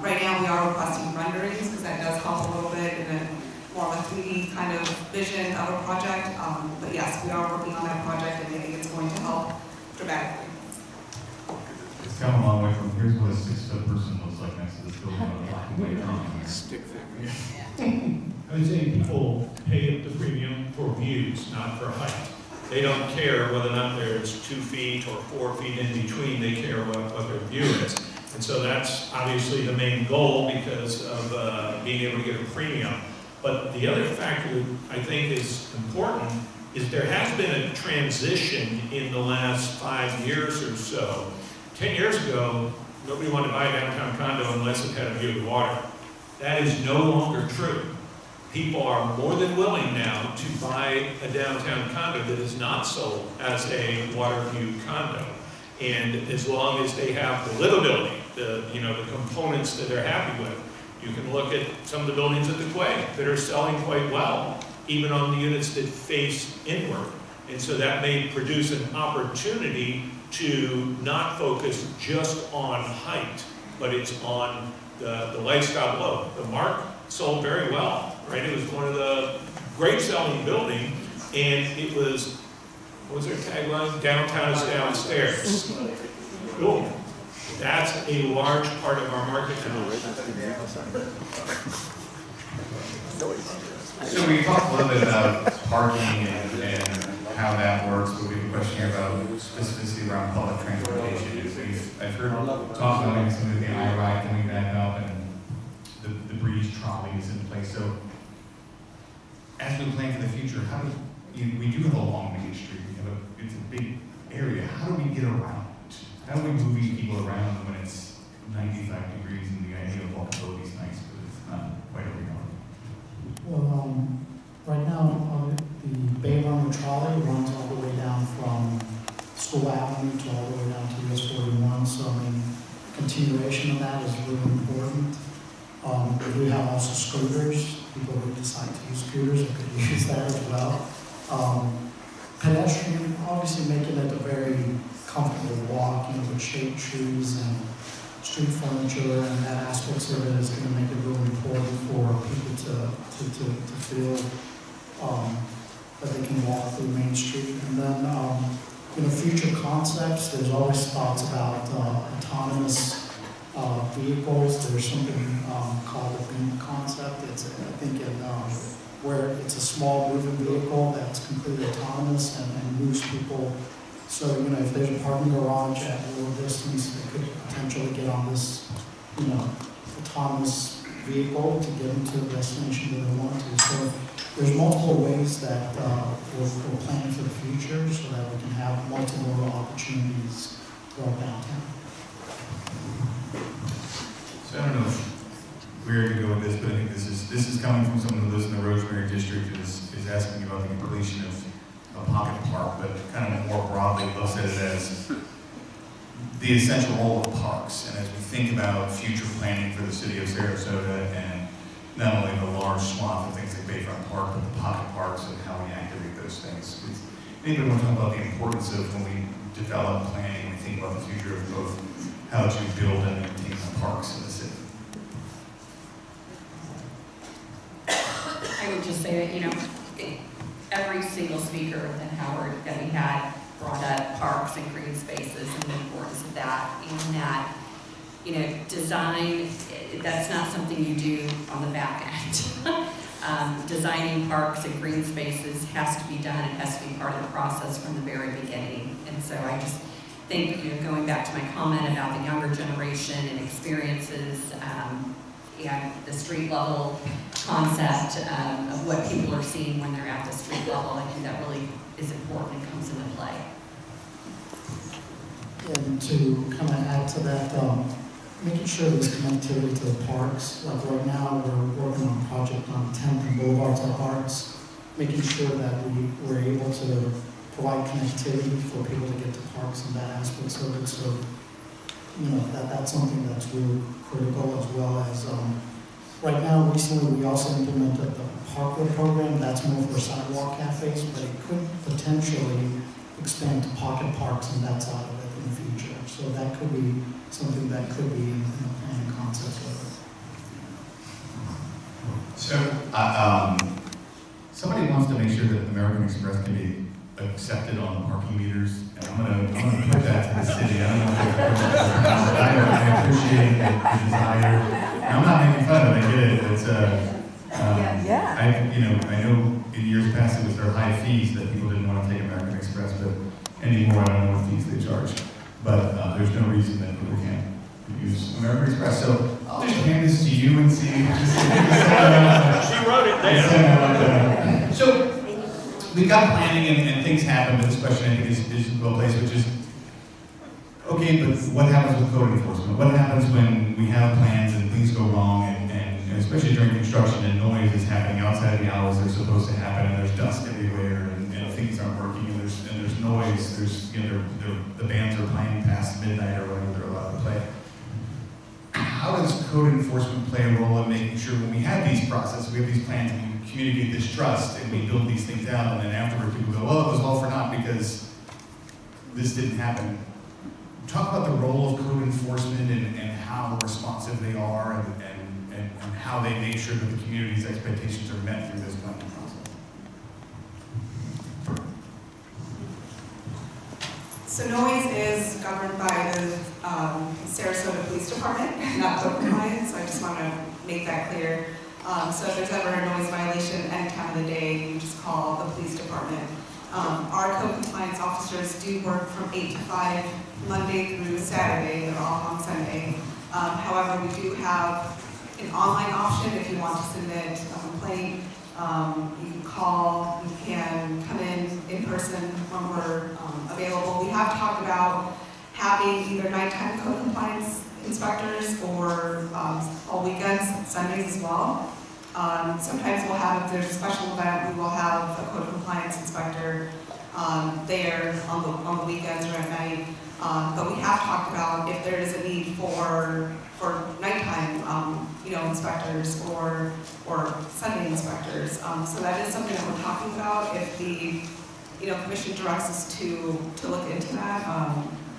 Right now we are requesting renderings because that does help a little bit in a more of a 3D kind of vision of a project. But yes, we are working on that project and I think it's going to help dramatically. It's come a long way from here's what a 6-foot person looks like next to this building on a block away from Stick figure. I would say people pay the premium for views, not for height. They don't care whether or not there's 2 feet or 4 feet in between, they care what their view is. And so that's obviously the main goal because of being able to get a premium. But the other factor that I think is important is there has been a transition in the last 5 years or so. 10 years ago, nobody wanted to buy a downtown condo unless it had a view of the water. That is no longer true. People are more than willing now to buy a downtown condo that is not sold as a water view condo. And as long as they have the livability, the components that they're happy with, you can look at some of the buildings at the Quay that are selling quite well, even on the units that face inward. And so that may produce an opportunity to not focus just on height, but it's on the lifestyle below. The Mark sold very well, right? It was one of the great selling building, and it was, what was their tagline? Downtown is downstairs. Cool. That's a large part of our market now. So we talked a little bit about parking and how that works, but we have a question here about specificity around public transportation. I've heard talk about some of the IRI coming back up and the breeze trolleys in place. So as we plan for the future, how do we do have a long Main Street? It's a big area. How do we get around it? How are we moving people around when it's 95 degrees and the idea of walkability is nice, but it's not quite a reality? Well, right now, the Bay Runner trolley runs all the way down from School Avenue to all the way down to US 41. So, I mean, continuation of that is really important. We do have also scooters people who decide to use scooters or could use that as well. Pedestrian, obviously making it a very comfortable walk, you know, with shade trees and street furniture, and that aspects of it is going to make it really important for people to feel that they can walk through Main Street. And then, you know, future concepts, there's always thoughts about autonomous vehicles. There's something called the beam concept. It's, I think, where it's a small moving vehicle that's completely autonomous and moves people. So, you know, if there's a parking garage at a little distance, they could potentially get on this, you know, autonomous vehicle to get them to the destination that they want to. So there's multiple ways that we're planning for the future so that we can have multiple opportunities throughout downtown. So I don't know where to go with this, but I think this is coming from someone who lives in the Rosemary district and is asking about the completion of a pocket park, but kind of more broadly looks at it as the essential role of parks. And as we think about future planning for the city of Sarasota and not only the large swath of things like Bayfront Park, but the pocket parks and how we activate those things. Anybody want to talk about the importance of when we develop planning, we think about the future of both how to build and maintain the parks in the city? I would just say that, you know, every single speaker that Howard, that we had, brought up parks and green spaces and the importance of that, and that, you know, design, that's not something you do on the back end. Designing parks and green spaces has to be done. It has to be part of the process from the very beginning. And so I just think, you know, going back to my comment about the younger generation and experiences, and the street level concept of what people are seeing when they're at the street level, I think that really is important and comes into play. And to kind of add to that, making sure there's connectivity to the parks. Like right now, we're working on a project on 10th and Boulevards at Arts, making sure that we're able to provide connectivity for people to get to parks and that aspect of it. So, you know, that's something that's really critical, as well as right now, recently we also implemented the Parkway program. That's more for sidewalk cafes, but it could potentially expand to pocket parks and that side of it in the future. So that could be something that could be in the planning concept of it. So, somebody wants to make sure that American Express can be accepted on the parking meters, and I'm gonna put that to the city. I don't know if they're I appreciate the desire. And I'm not making fun of it. I get it. It's I know in years past it was their high fees that people didn't want to take American Express, but anymore I don't know what fees they charge. But there's no reason that people can't use American Express. So I'll just hand this to you and see. She wrote it down. So we've got planning and things happen, but this question I think is well placed, which is, okay, but what happens with code enforcement? What happens when we have plans and things go wrong, and especially during construction and noise is happening outside of the hours they're supposed to happen, and there's dust everywhere, and things aren't working, and there's noise, there's, you know, the bands are playing past midnight or whatever they're allowed to play. How does code enforcement play a role in making sure when we have these processes, we have these plans, and we communicate this trust, and we build these things out, and then afterward people go, well, it was all for naught because this didn't happen. Talk about the role of code enforcement and how responsive they are and how they make sure that the community's expectations are met through this planning process. So noise is governed by the Sarasota Police Department, not code compliance, so I just want to make that clear. So if there's ever a noise violation any time of the day, you just call the police department. Our code compliance officers do work from 8 to 5, Monday through Saturday. They're off on Sunday. However, we do have an online option if you want to submit a complaint. You can call, you can come in person when we're available. We have talked about having either nighttime code compliance inspectors or all weekends, Sundays as well. Sometimes we'll have, if there's a special event, we will have a code compliance inspector there on the weekends or at night. But we have talked about if there is a need for nighttime inspectors or Sunday inspectors. So that is something that we're talking about. If the, commission directs us to look into that,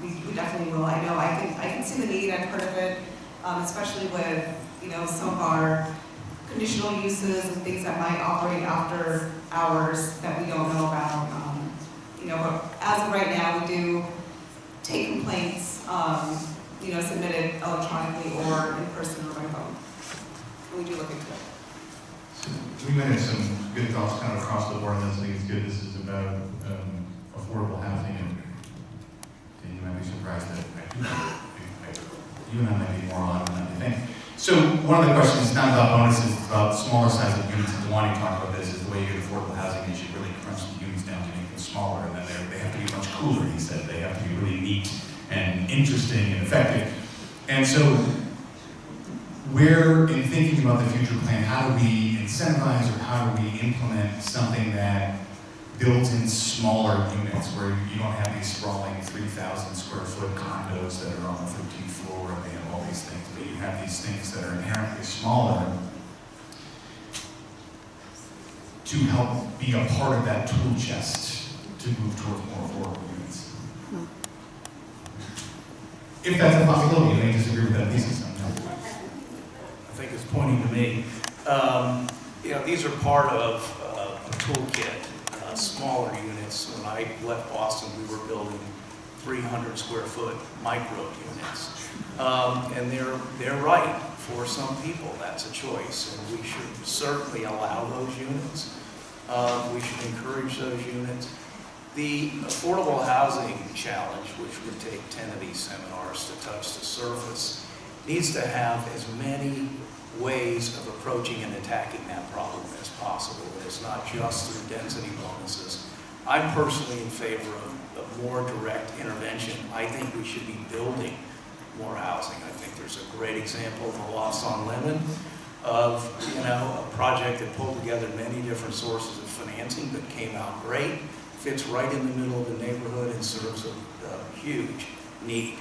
we definitely will. I know I can see the need. I've heard of it, especially with, some of our conditional uses and things that might operate after hours that we don't know about. But as of right now, we do take complaints, submitted electronically or in person or by phone. And we do look into it. So we might have some good thoughts kind of across the board, and I think it's good. This is about affordable housing, and you might be surprised that you and I might be more aligned than you think. So one of the questions is not about bonuses, it's about smaller size of units. And Dewani talked about this, is the way you get affordable housing is you really crunch the units down to make them smaller, and then they have to be much cooler, he said. They have to be really neat and interesting and effective. And so we're, in thinking about the future plan, how do we incentivize or how do we implement something that builds in smaller units where you don't have these sprawling 3,000 square foot condos that are on the 13th floor and they have all these things, but you have these things that are inherently smaller to help be a part of that tool chest to move towards more affordable units. If that's a possibility, you may disagree with that thesis. I think it's pointing to me. These are part of a toolkit. Smaller units. When I left Boston, we were building 300 square foot micro units. And they're right. For some people, that's a choice. And we should certainly allow those units. We should encourage those units. The affordable housing challenge, which would take 10 of these seminars to touch the surface, needs to have as many ways of approaching and attacking that problem as possible. It's not just through density bonuses. I'm personally in favor of more direct intervention. I think we should be building more housing. I think there's a great example of the Loss on Lemon of a project that pulled together many different sources of financing that came out great, fits right in the middle of the neighborhood and serves a huge need.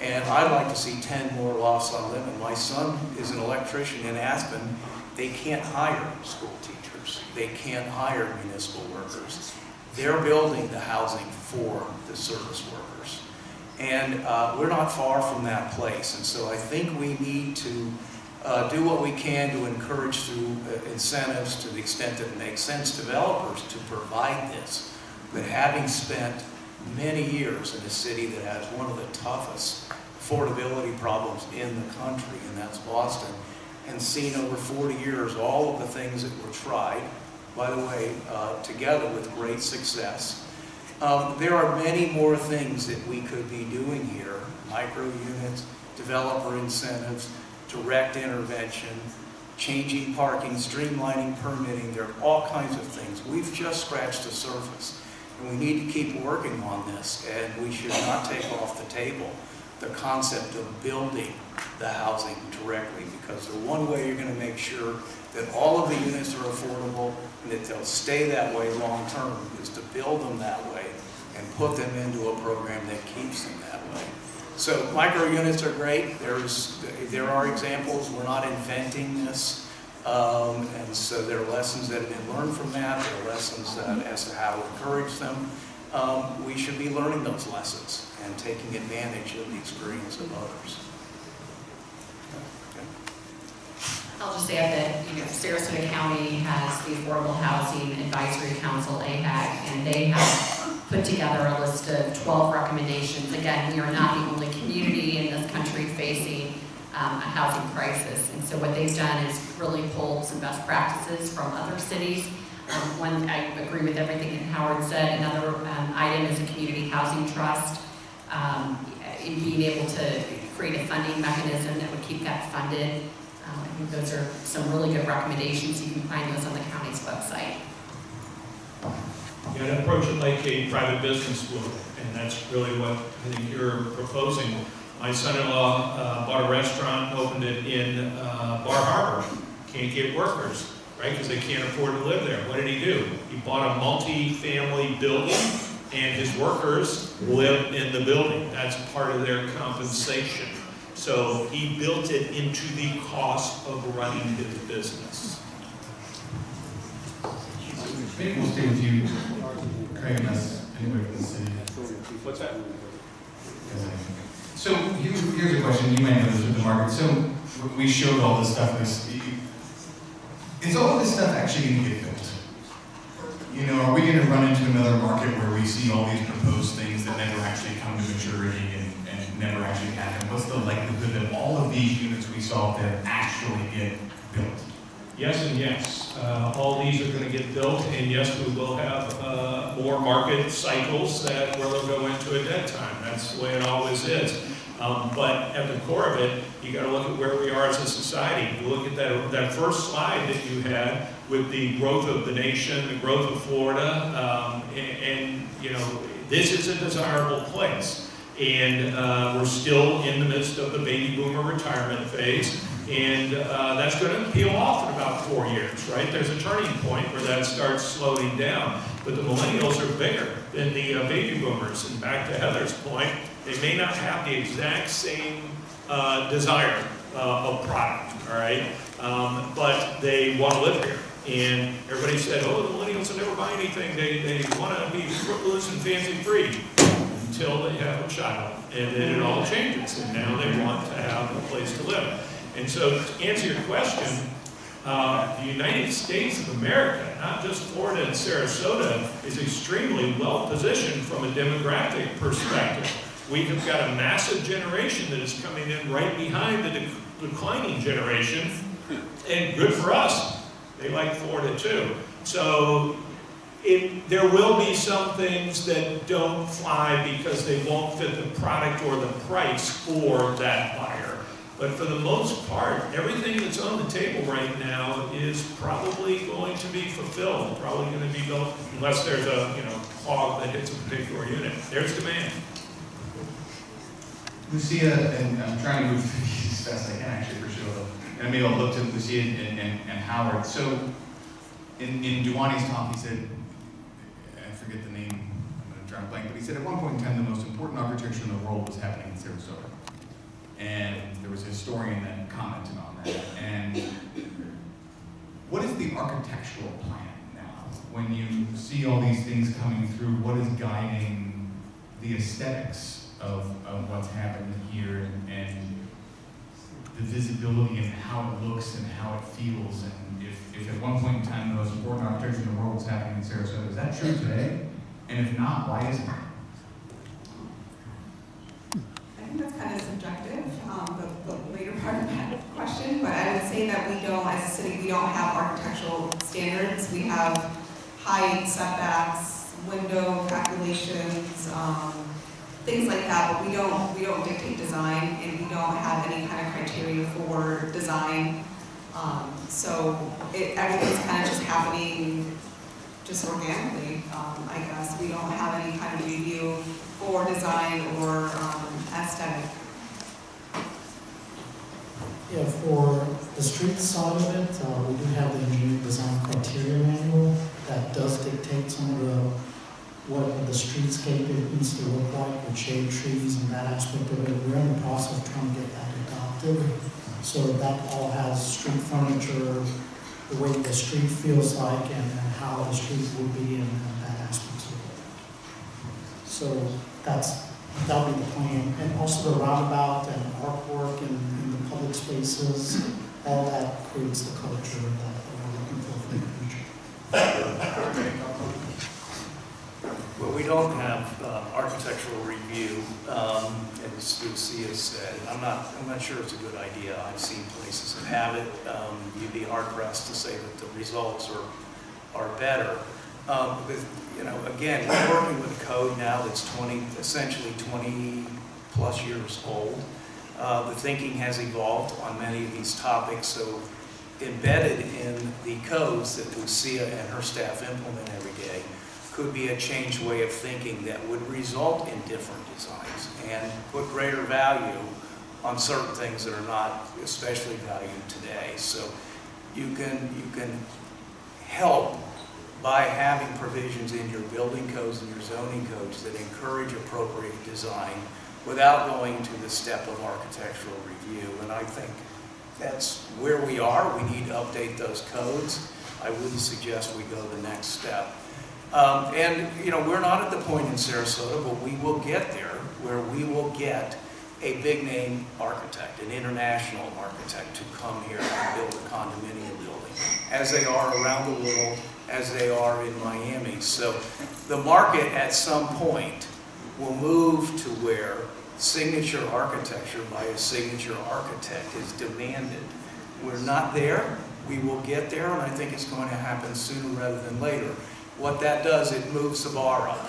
And I'd like to see 10 more Loss on Lemon. My son is an electrician in Aspen. They can't hire school teachers. They can't hire municipal workers. They're building the housing for the service workers. And we're not far from that place. And so I think we need to do what we can to encourage through incentives, to the extent that it makes sense, developers to provide this. But having spent many years in a city that has one of the toughest affordability problems in the country, and that's Boston, and seen over 40 years all of the things that were tried, by the way, together with great success. There are many more things that we could be doing here: micro units, developer incentives, direct intervention, changing parking, streamlining permitting. There are all kinds of things. We've just scratched the surface. And we need to keep working on this, and we should not take off the table the concept of building the housing directly, because the one way you're going to make sure that all of the units are affordable and that they'll stay that way long term is to build them that way and put them into a program that keeps them that way. So micro units are great. There are examples. We're not inventing this. And so there are lessons that have been learned from that. There are lessons as to how to encourage them. We should be learning those lessons and taking advantage of the experience of others. Okay. I'll just add that Sarasota County has the Affordable Housing Advisory Council, AHAC, and they have put together a list of 12 recommendations. Again, we are not the only community in this country facing a housing crisis. And so what they've done is really pulled some best practices from other cities. One, I agree with everything that Howard said. Another item is a community housing trust, in being able to create a funding mechanism that would keep that funded. I think those are some really good recommendations. You can find those on the county's website. You got to approach it like a private business would, and that's really what I think you're proposing. My son-in-law bought a restaurant and opened it in Bar Harbor. Can't get workers, right? Because they can't afford to live there. What did he do? He bought a multi-family building, and his workers live in the building. That's part of their compensation. So he built it into the cost of running his business. Maybe we'll stay with you, Craig, unless anybody from the city. What's that? So here's a question, you might know this with the market. So we showed all this stuff. Is all of this stuff actually going to get built? You know, are we going to run into another market where we see all these proposed things that never actually come to maturity and never actually happen? What's the likelihood that all of these units we saw there actually get built? Yes and yes. All these are going to get built, and yes, we will have more market cycles where they'll go into a dead time. That's the way it always is. But at the core of it, you got to look at where we are as a society. You look at that first slide that you had with the growth of the nation, the growth of Florida, and you know, this is a desirable place. And we're still in the midst of the baby boomer retirement phase. And that's going to peel off in about 4 years, right? There's a turning point where that starts slowing down. But the millennials are bigger than the baby boomers. And back to Heather's point, they may not have the exact same desire of product, all right? But they want to live here. And everybody said, oh, the millennials will never buy anything. They want to be footloose and fancy-free until they have a child. And then it all changes. And now they want to have a place to live. And so, to answer your question, the United States of America, not just Florida and Sarasota, is extremely well positioned from a demographic perspective. We have got a massive generation that is coming in right behind the declining generation, and good for us. They like Florida too. So there will be some things that don't fly because they won't fit the product or the price for that buyer. But for the most part, everything that's on the table right now is probably going to be fulfilled, probably going to be built, unless there's a clog that hits a particular unit. There's demand. Lucia, and I'm trying to move through these as fast as I can actually for sure. And maybe I'll look to Lucia and Howard. So in Duani's talk, he said, I forget the name, I'm going to draw a blank, but he said at one point in time the most important architecture in the world was happening in Sarasota. And there was a historian that commented on that. And what is the architectural plan now? When you see all these things coming through, what is guiding the aesthetics of what's happening here and the visibility and how it looks and how it feels? And if at one point in time the most important architecture in the world was happening in Sarasota, is that true today? And if not, why isn't it? I think that's kind of subjective, the later part of that question, but I would say that we don't, as a city, we don't have architectural standards. We have height, setbacks, window calculations, things like that, but we don't dictate design, and we don't have any kind of criteria for design. So everything's kind of just happening just organically, I guess. We don't have any kind of review for design or aesthetic. Yeah, for the street side of it, we do have the engineering design criteria manual that does dictate some of what the streetscape needs to look like with shade trees and that aspect of it. We're in the process of trying to get that adopted. So that all has street furniture, the way the street feels like and how the street will be and that aspect of it. So that'll be the plan. And also the roundabout and artwork in the public spaces, all that creates the culture that we're looking for the future. Well, we don't have architectural review, as Lucia said. I'm not sure it's a good idea. I've seen places that have it. You'd be hard pressed to say that the results are better. Again, we're working with a code now that's essentially 20 plus years old. The thinking has evolved on many of these topics, so embedded in the codes that Lucia and her staff implement every day could be a changed way of thinking that would result in different designs and put greater value on certain things that are not especially valued today. So you can help by having provisions in your building codes and your zoning codes that encourage appropriate design without going to the step of architectural review. And I think that's where we are. We need to update those codes. I wouldn't suggest we go the next step. And you know, we're not at the point in Sarasota, but we will get there where we will get a big name architect, an international architect to come here and build a condominium building, as they are around the world, as they are in Miami. So the market at some point will move to where signature architecture by a signature architect is demanded. We're not there. We will get there, and I think it's going to happen sooner rather than later. What that does, it moves the bar up.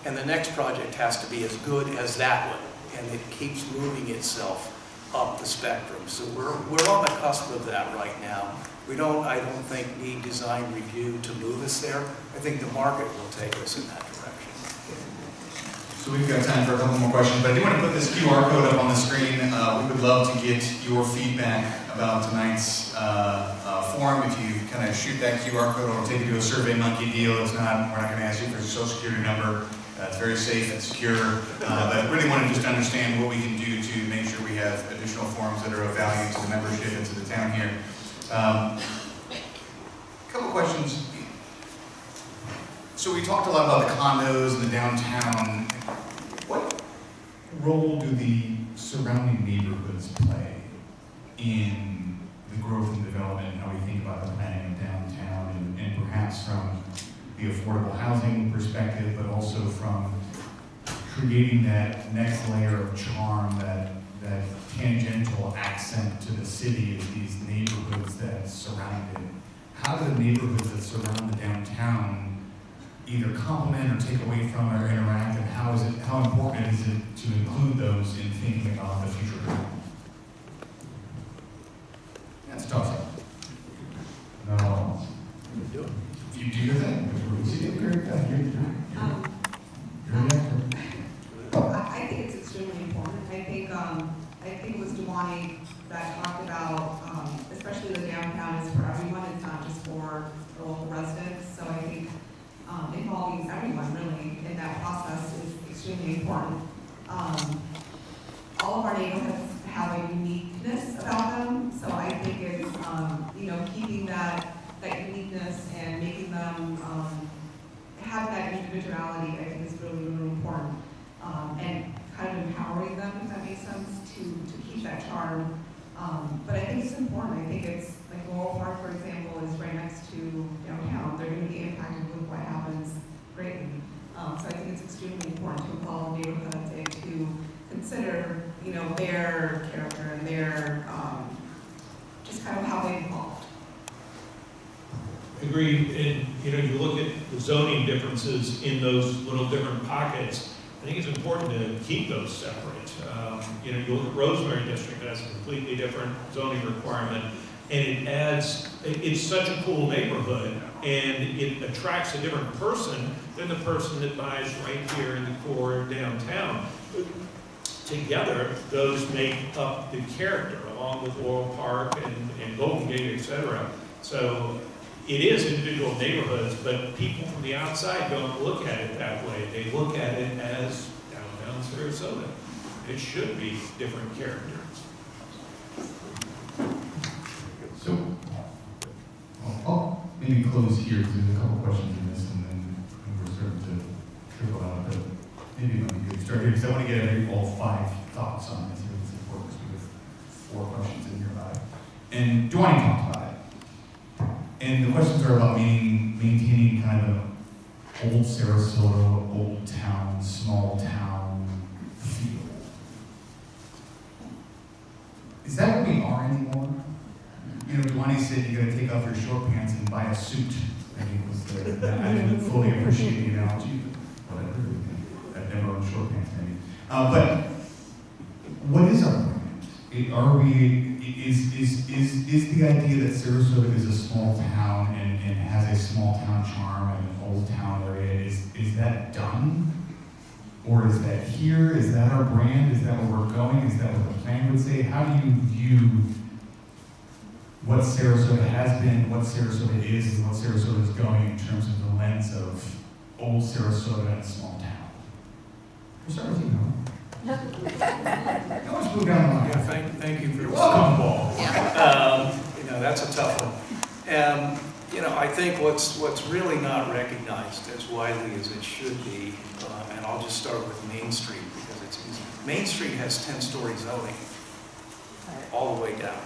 And the next project has to be as good as that one. And it keeps moving itself up the spectrum. So we're on the cusp of that right now. We don't, I don't think, need design review to move us there. I think the market will take us in that direction. So we've got time for a couple more questions, but I do want to put this QR code up on the screen. We would love to get your feedback about tonight's forum. If you kind of shoot that QR code, it'll take you to a SurveyMonkey deal. It's not, we're not going to ask you for your social security number. It's very safe and secure, but really want to just understand what we can do to make sure we have additional forums that are of value to the membership and to the town here. A couple questions. So we talked a lot about the condos and the downtown. What role do the surrounding neighborhoods play in the growth and development and how we think about the planning of downtown and perhaps from the affordable housing perspective, but also from creating that next layer of charm, that tangential accent to the city is these neighborhoods that surround it. How do the neighborhoods that surround the downtown either complement or take away from or interact, and how important is it to include those in thinking about the future home? That's tough. No. Do it. You do your thing. I think it's extremely important. I think it was Duane that talked about, especially the downtown is for everyone. It's not just for the local residents. So I think involving everyone really in that process is extremely important. All of our neighborhoods have a uniqueness about them. So I think it's keeping that uniqueness and making them have that individuality, I think is really, really important. And kind of empowering them, if that makes sense, to keep that charm. But I think it's important. I think it's like Laurel Park, for example, is right next to downtown. They're going to be impacted with what happens greatly. So I think it's extremely important to involve neighborhoods and to consider, their character and their just kind of how they evolved. Agreed, and you look at the zoning differences in those little different pockets. I think it's important to keep those separate. You look at Rosemary District, that's a completely different zoning requirement, and it's such a cool neighborhood, and it attracts a different person than the person that buys right here in the core of downtown. Together, those make up the character, along with Laurel Park and Golden Gate, etc. So it is individual neighborhoods, but people from the outside don't look at it that way. They look at it as downtown Sarasota. It should be different characters. So, I'll maybe close here because there's a couple questions in this, and then we're starting to trickle out. But maybe let me get started here because I want to get all 5 thoughts on this. It's important because we have 4 questions in here about it. And Duane talked about it. And the questions are about maintaining kind of an old Sarasota, old town, small town feel. Is that what we are anymore? Duane said you got to take off your short pants and buy a suit. I think was I didn't fully appreciate the analogy, but whatever. I've never owned short pants maybe. But what is our brand? Are we? Is the idea that Sarasota is a small town and has a small town charm and an old town area, is that done? Or is that here? Is that our brand? Is that where we're going? Is that what the plan would say? How do you view what Sarasota has been, what Sarasota is, and what Sarasota is going in terms of the lens of old Sarasota and small town? We'll start with you, Helen. Let's move down the line. Yeah, thank you for You're the welcome. softball. You know, that's a tough one. You know, I think what's really not recognized as widely as it should be, and I'll just start with Main Street because it's easy. Main Street has 10-story zoning all the way down.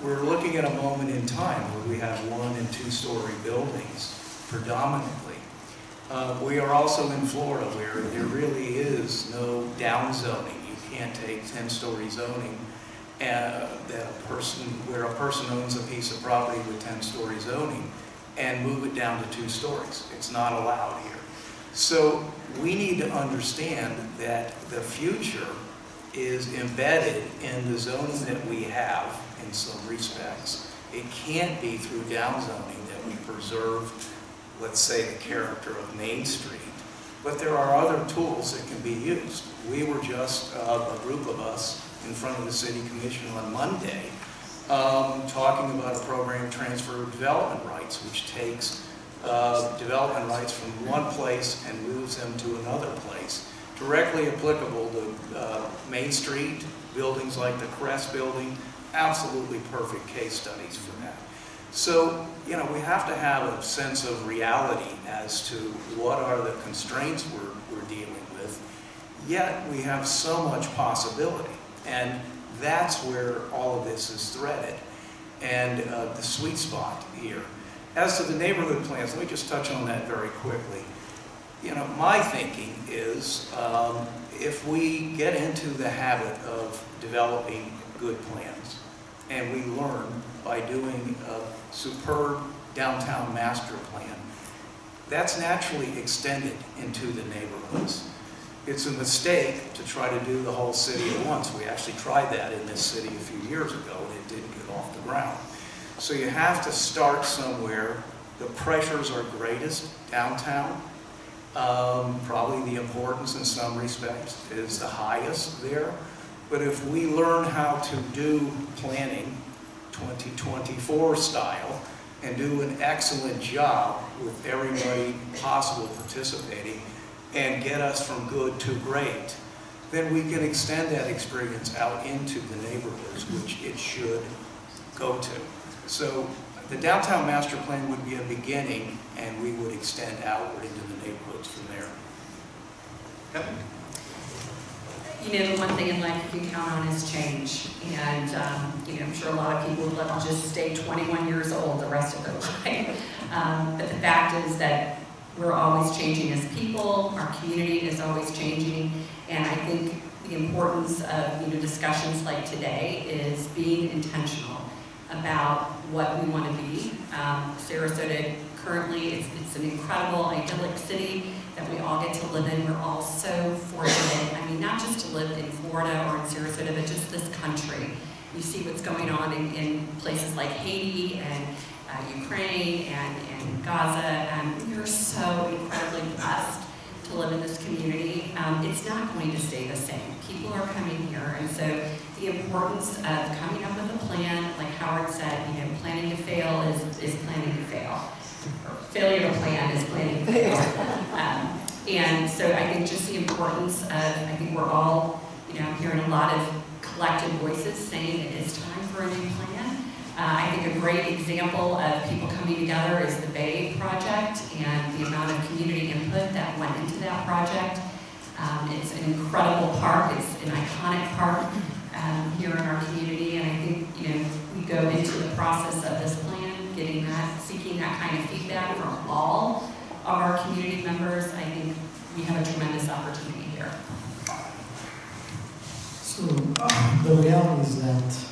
We're looking at a moment in time where we have 1- and 2-story buildings predominantly. We are also in Florida where there really is no down zoning. You can't take 10-story zoning where a person owns a piece of property with 10-story zoning and move it down to 2 stories. It's not allowed here. So we need to understand that the future is embedded in the zoning that we have in some respects. It can't be through down zoning that we preserve, let's say, the character of Main Street. But there are other tools that can be used. We were just, a group of us, in front of the City Commission on Monday, talking about a program, Transfer of Development Rights, which takes development rights from one place and moves them to another place. Directly applicable to Main Street, buildings like the Crest Building, absolutely perfect case studies for that. So, you know, we have to have a sense of reality as to what are the constraints we're dealing with, yet we have so much possibility. And that's where all of this is threaded, and the sweet spot here. As to the neighborhood plans, let me just touch on that very quickly. You know, my thinking is if we get into the habit of developing good plans, and we learn by doing a superb downtown master plan, that's naturally extended into the neighborhoods. It's a mistake to try to do the whole city at once. We actually tried that in this city a few years ago, and it didn't get off the ground. So you have to start somewhere. The pressures are greatest downtown. Probably the importance in some respects is the highest there. But if we learn how to do planning 2024 style and do an excellent job with everybody possible participating and get us from good to great, then we can extend that experience out into the neighborhoods, which it should go to. So the downtown master plan would be a beginning, and we would extend outward into the neighborhoods from there. Kevin? You know, the one thing in life you can count on is change. And, you know, I'm sure a lot of people would love to just stay 21 years old the rest of their life. But the fact is that we're always changing as people, our community is always changing, and I think the importance of, you know, discussions like today is being intentional about what we want to be. Sarasota currently, it's an incredible, idyllic city that we all get to live in. We're all so fortunate. I mean, not just to live in Florida or in Sarasota, but just this country. You see what's going on in places like Haiti and Ukraine and Gaza, and we're so incredibly blessed to live in this community. It's not going to stay the same. People are coming here, and so the importance of coming up with a plan, like Howard said, you know, planning to fail is planning to fail. Or failure to plan is planning to fail. And so I think just the importance of, I think we're all, you know, hearing a lot of collective voices saying it is time for a new plan. I think a great example of people coming together is the Bay project and the amount of community input that went into that project. It's an incredible park. It's an iconic park here in our community, and I think, you know, we go into the process of this plan, getting that, seeking that kind of feedback from all of our community members. I think we have a tremendous opportunity here. So the reality is that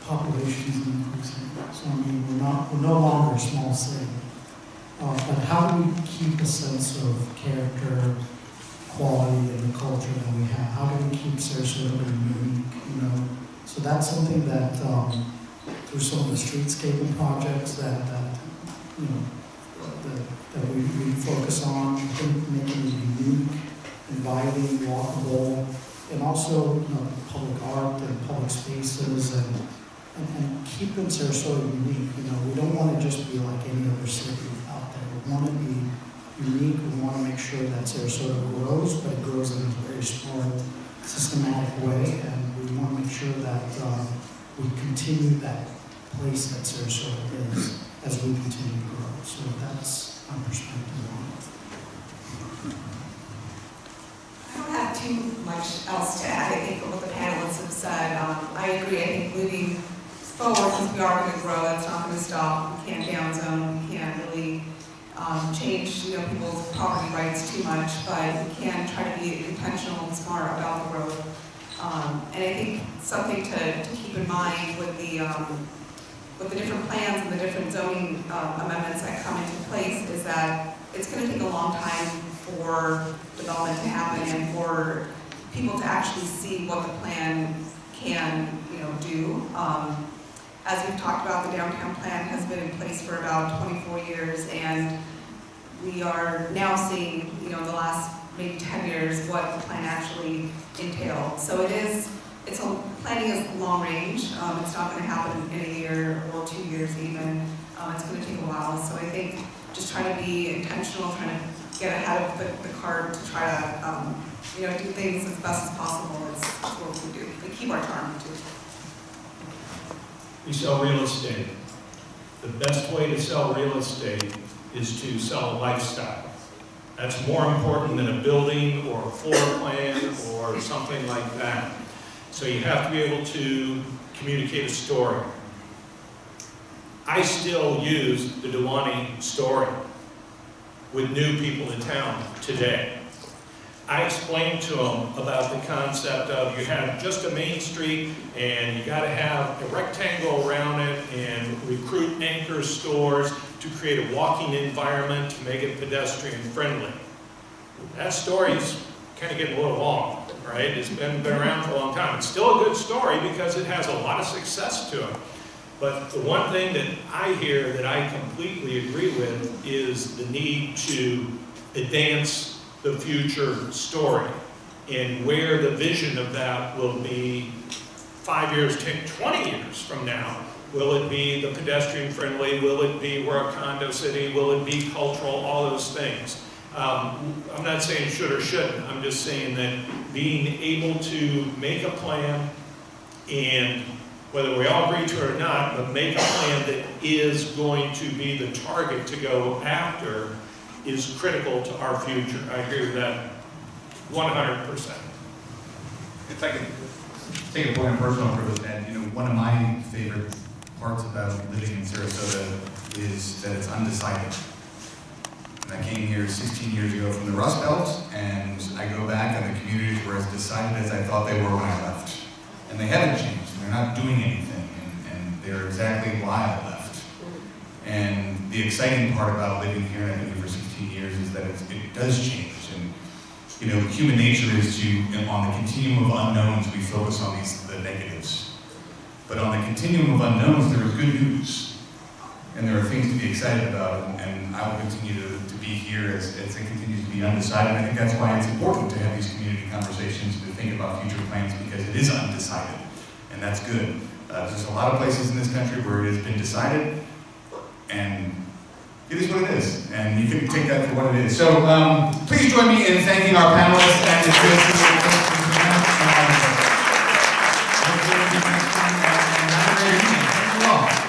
population is increasing. So I mean, we're no longer a small city. But how do we keep a sense of character, quality, and the culture that we have? How do we keep Sarasota unique? You know, so that's something that through some of the streetscaping projects that you know that we focus on, I think making it unique, inviting, walkable, and also, you know, public art and public spaces and keeping Sarasota unique. You know, we don't want to just be like any other city out there. We want to be unique. We want to make sure that Sarasota grows, but it grows in a very smart, systematic way, and we want to make sure that we continue that place that Sarasota is as we continue to grow. So that's my perspective on it. I don't have too much else to add. I think what the panelists have said. I agree. I think moving forward, since we are going to grow, that's not going to stop. We can't downzone. We can't really change, people's property rights too much, but we can try to be intentional and smart about the growth. And I think something to keep in mind with the different plans and the different zoning amendments that come into place is that it's going to take a long time for development to happen and for people to actually see what the plan can, do. As we've talked about, the downtown plan has been in place for about 24 years, and we are now seeing, the last maybe 10 years what the plan actually entailed. So planning is long range. It's not going to happen in a year or 2 years even. It's going to take a while. So I think just trying to be intentional, trying to get ahead of the cart to try to, do things as best as possible is what we do. We keep our charm too. We sell real estate. The best way to sell real estate is to sell a lifestyle. That's more important than a building or a floor plan or something like that. So you have to be able to communicate a story. I still use the Duwani story with new people in town today. I explained to them about the concept of you have just a main street and you got to have a rectangle around it and recruit anchor stores to create a walking environment to make it pedestrian friendly. That story's kind of getting a little long, right? It's been around for a long time. It's still a good story because it has a lot of success to it. But the one thing that I hear that I completely agree with is the need to advance the future story and where the vision of that will be 5 years, 10, 20 years from now. Will it be the pedestrian friendly? Will it be we're a condo city? Will it be cultural? All those things. I'm not saying should or shouldn't. I'm just saying that being able to make a plan and whether we all agree to it or not, but make a plan that is going to be the target to go after is critical to our future. I agree with that 100%. If I could take a point of personal privilege, and one of my favorite parts about living in Sarasota is that it's undecided. And I came here 16 years ago from the Rust Belt, and I go back and the communities were as decided as I thought they were when I left. And they haven't changed, and they're not doing anything, and they're exactly why I left. And the exciting part about living here, and I've been here for 16 years, is that it does change. And human nature is to, on the continuum of unknowns, we focus on the negatives. But on the continuum of unknowns, there is good news. And there are things to be excited about, and I will continue to be here as it continues to be undecided. And I think that's why it's important to have these community conversations, to think about future plans, because it is undecided, and that's good. There's a lot of places in this country where it has been decided, and it is what it is, and you can take that for what it is. So please join me in thanking our panelists and the Thank you all.